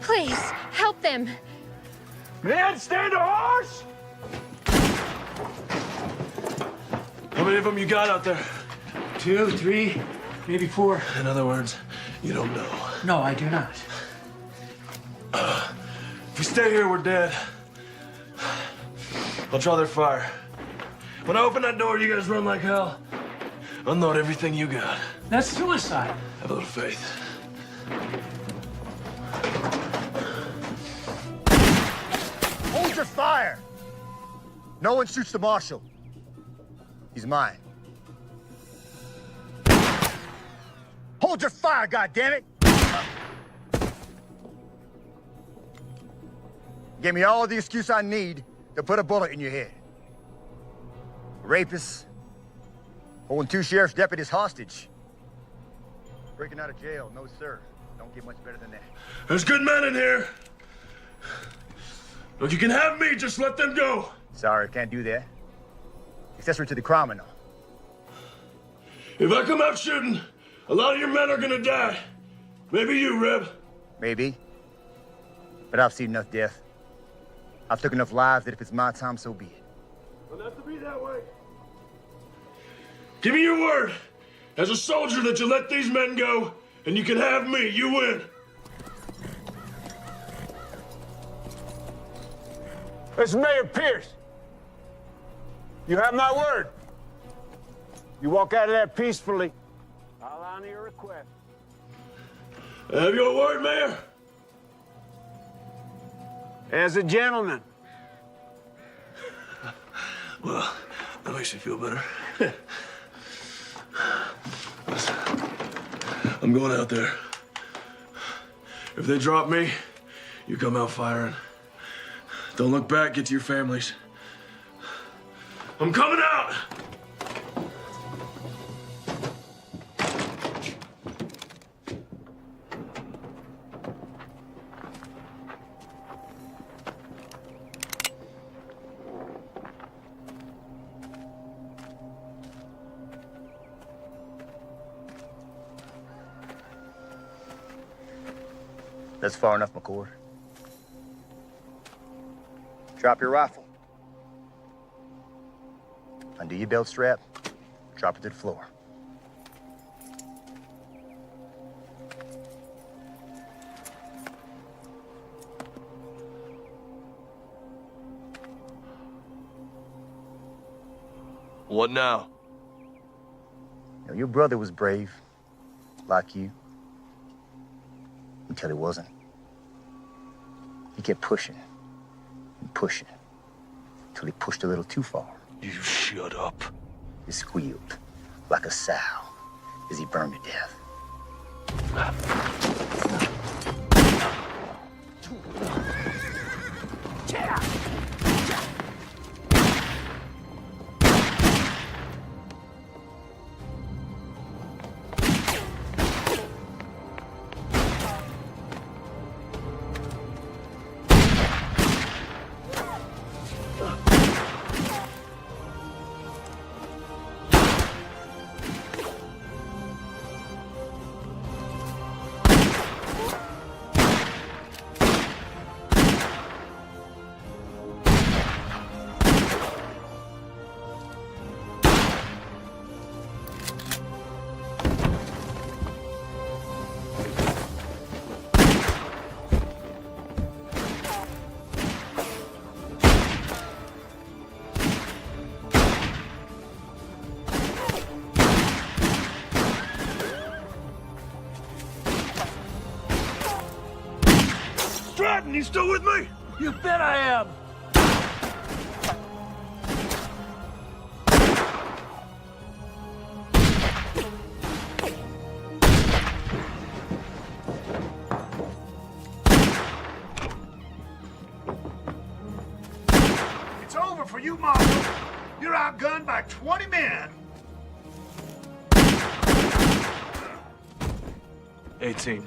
Please, help them. Man, stand a horse! How many of them you got out there? 2, 3, maybe 4. In other words, You don't know. No, I do not. If we stay here, we're dead. I'll draw their fire. When I open that door, you guys run like hell. Unload everything you got. That's suicide. Have a little faith. Hold your fire! No one shoots the marshal. He's mine. Hold your fire, goddammit! Give me all the excuse I need to put a bullet in your head. Rapists, holding 2 sheriff's deputies hostage. Breaking out of jail, no sir. Don't get much better than that. There's good men in here. If you can have me, just let them go. Sorry, can't do that. Accessory to the crime and all. If I come out shooting, a lot of your men are gonna die. Maybe you, Reb. Maybe. But I've seen enough death. I've took enough lives that if it's my time, so be it. Doesn't have to be that way. Give me your word, as a soldier, that you let these men go, and you can have me. You win. This is Mayor Pierce. You have my word. You walk out of there peacefully, I'll honor your request. I have your word, Mayor. As a gentleman. Well, that makes me feel better. Listen, I'm going out there. If they drop me, you come out firing. Don't look back, get to your families. I'm coming out! That's far enough, McCord. Drop your rifle. Undo your belt strap. Drop it to the floor. What now? You know, your brother was brave, like you, until he wasn't. He kept pushing and pushing until he pushed a little too far. You shut up. He squealed like a sow as he burned to death. Stratton, you still with me? You bet I am. It's over for you, Marshal. You're outgunned by 20 men. 18.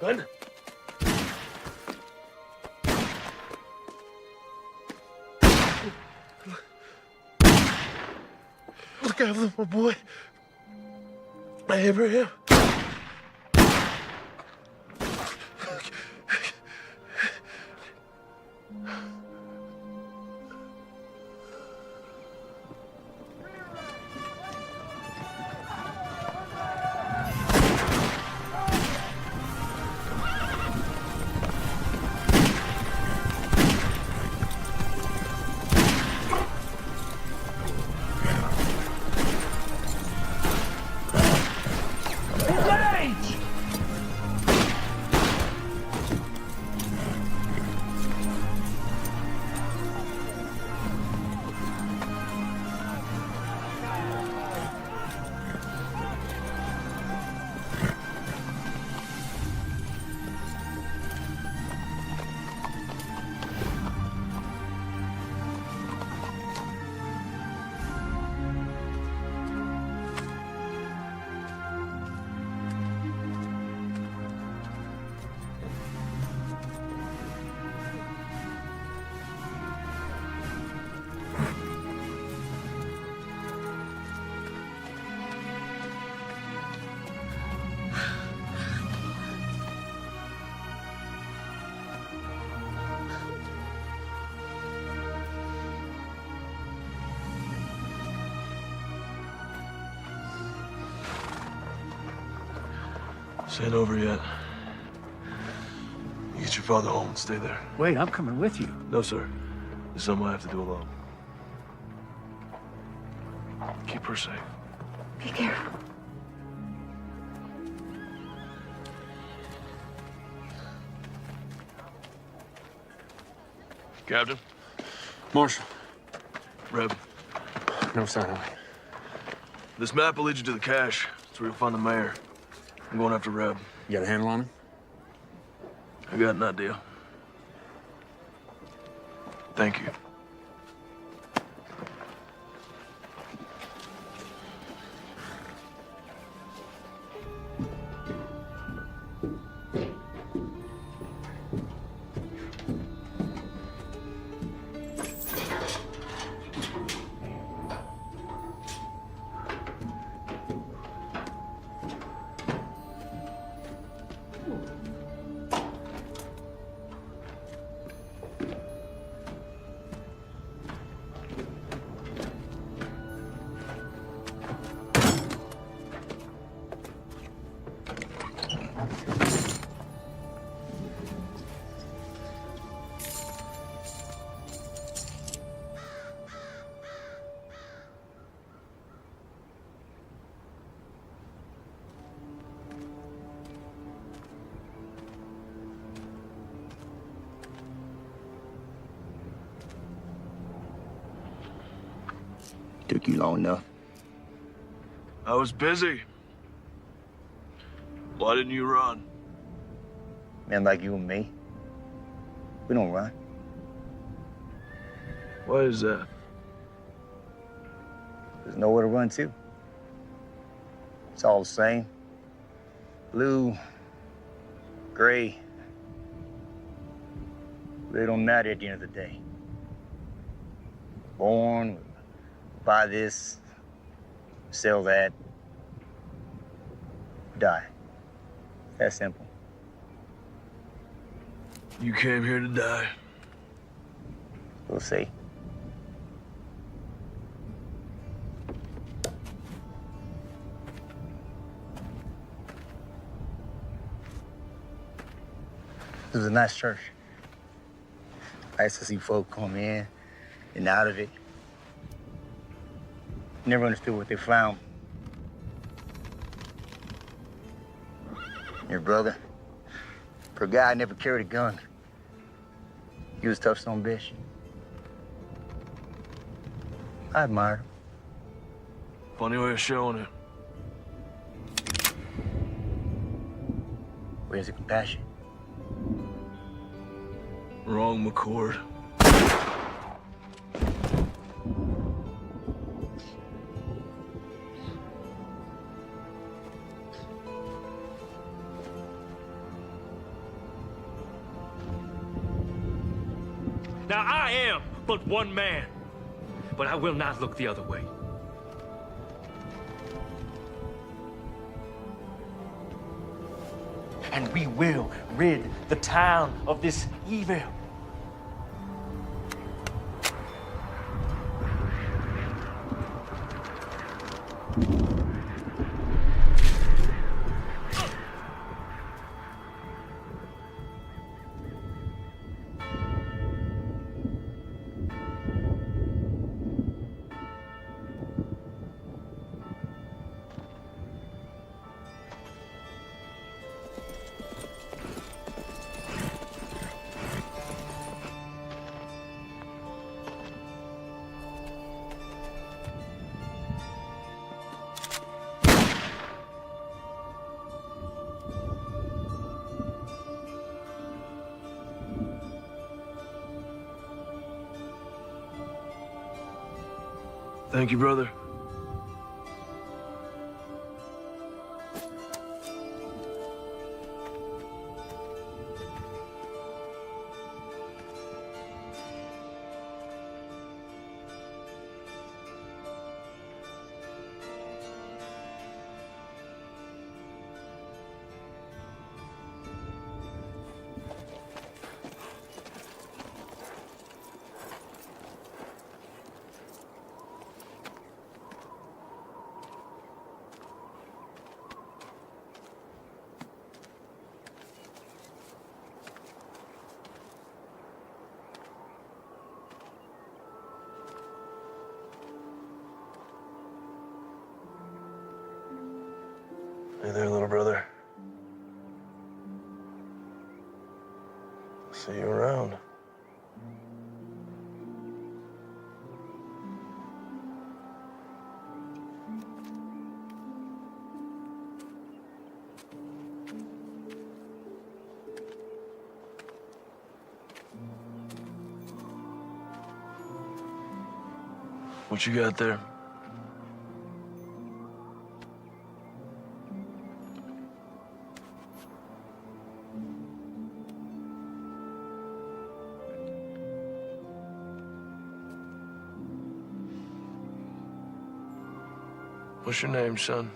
Gun. Look out, my boy. Abraham. This ain't over yet. You get your father home and stay there. Wait, I'm coming with you. No, sir. This is something I have to do alone. Keep her safe. Be careful. Captain? Marshal. Reb. No sign of it. This map will lead you to the cache. That's where you'll find the mayor. I'm going after Reb. You got a handle on him? I got an idea. Thank you. Took you long enough. I was busy. Why didn't you run? Men like you and me, we don't run. Why is that? There's nowhere to run to. It's all the same. Blue, gray. They don't matter at the end of the day. Born, buy this, sell that, die. That simple. You came here to die. We'll see. It was a nice church. Nice to see folk come in and out of it. Never understood what they found. Your brother, for a guy who never carried a gun, he was a tough son of a bitch. I admired him. Funny way of showing it. Where's the compassion? Wrong, McCord. Now, I am but one man, but I will not look the other way. And we will rid the town of this evil. Thank you, brother. Hey there, little brother. See you around. What you got there? What's your name, son?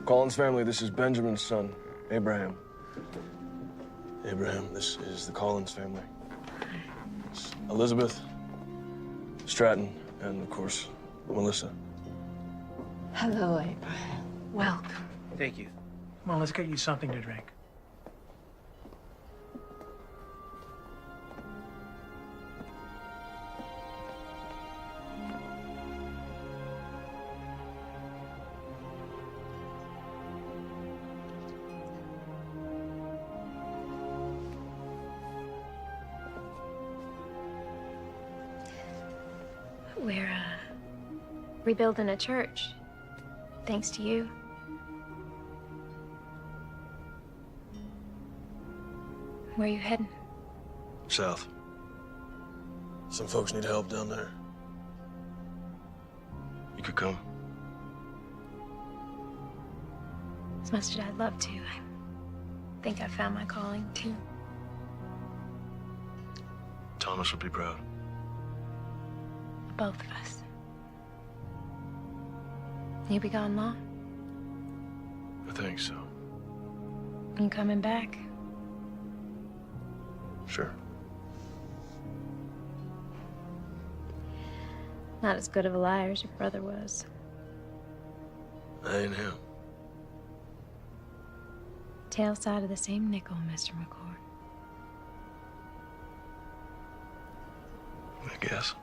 Collins family, this is Benjamin's son, Abraham. Abraham, this is the Collins family. It's Elizabeth, Stratton, and of course, Melissa. Hello, Abraham. Welcome. Thank you. Come on, let's get you something to drink. We're rebuilding a church, thanks to you. Where are you heading? South. Some folks need help down there. You could come. As much as I'd love to, I think I found my calling, too. Thomas would be proud. Both of us. You be gone long? I think so. You coming back? Sure. Not as good of a liar as your brother was. I ain't him. tail side of the same nickel, Mr. McCord. I guess.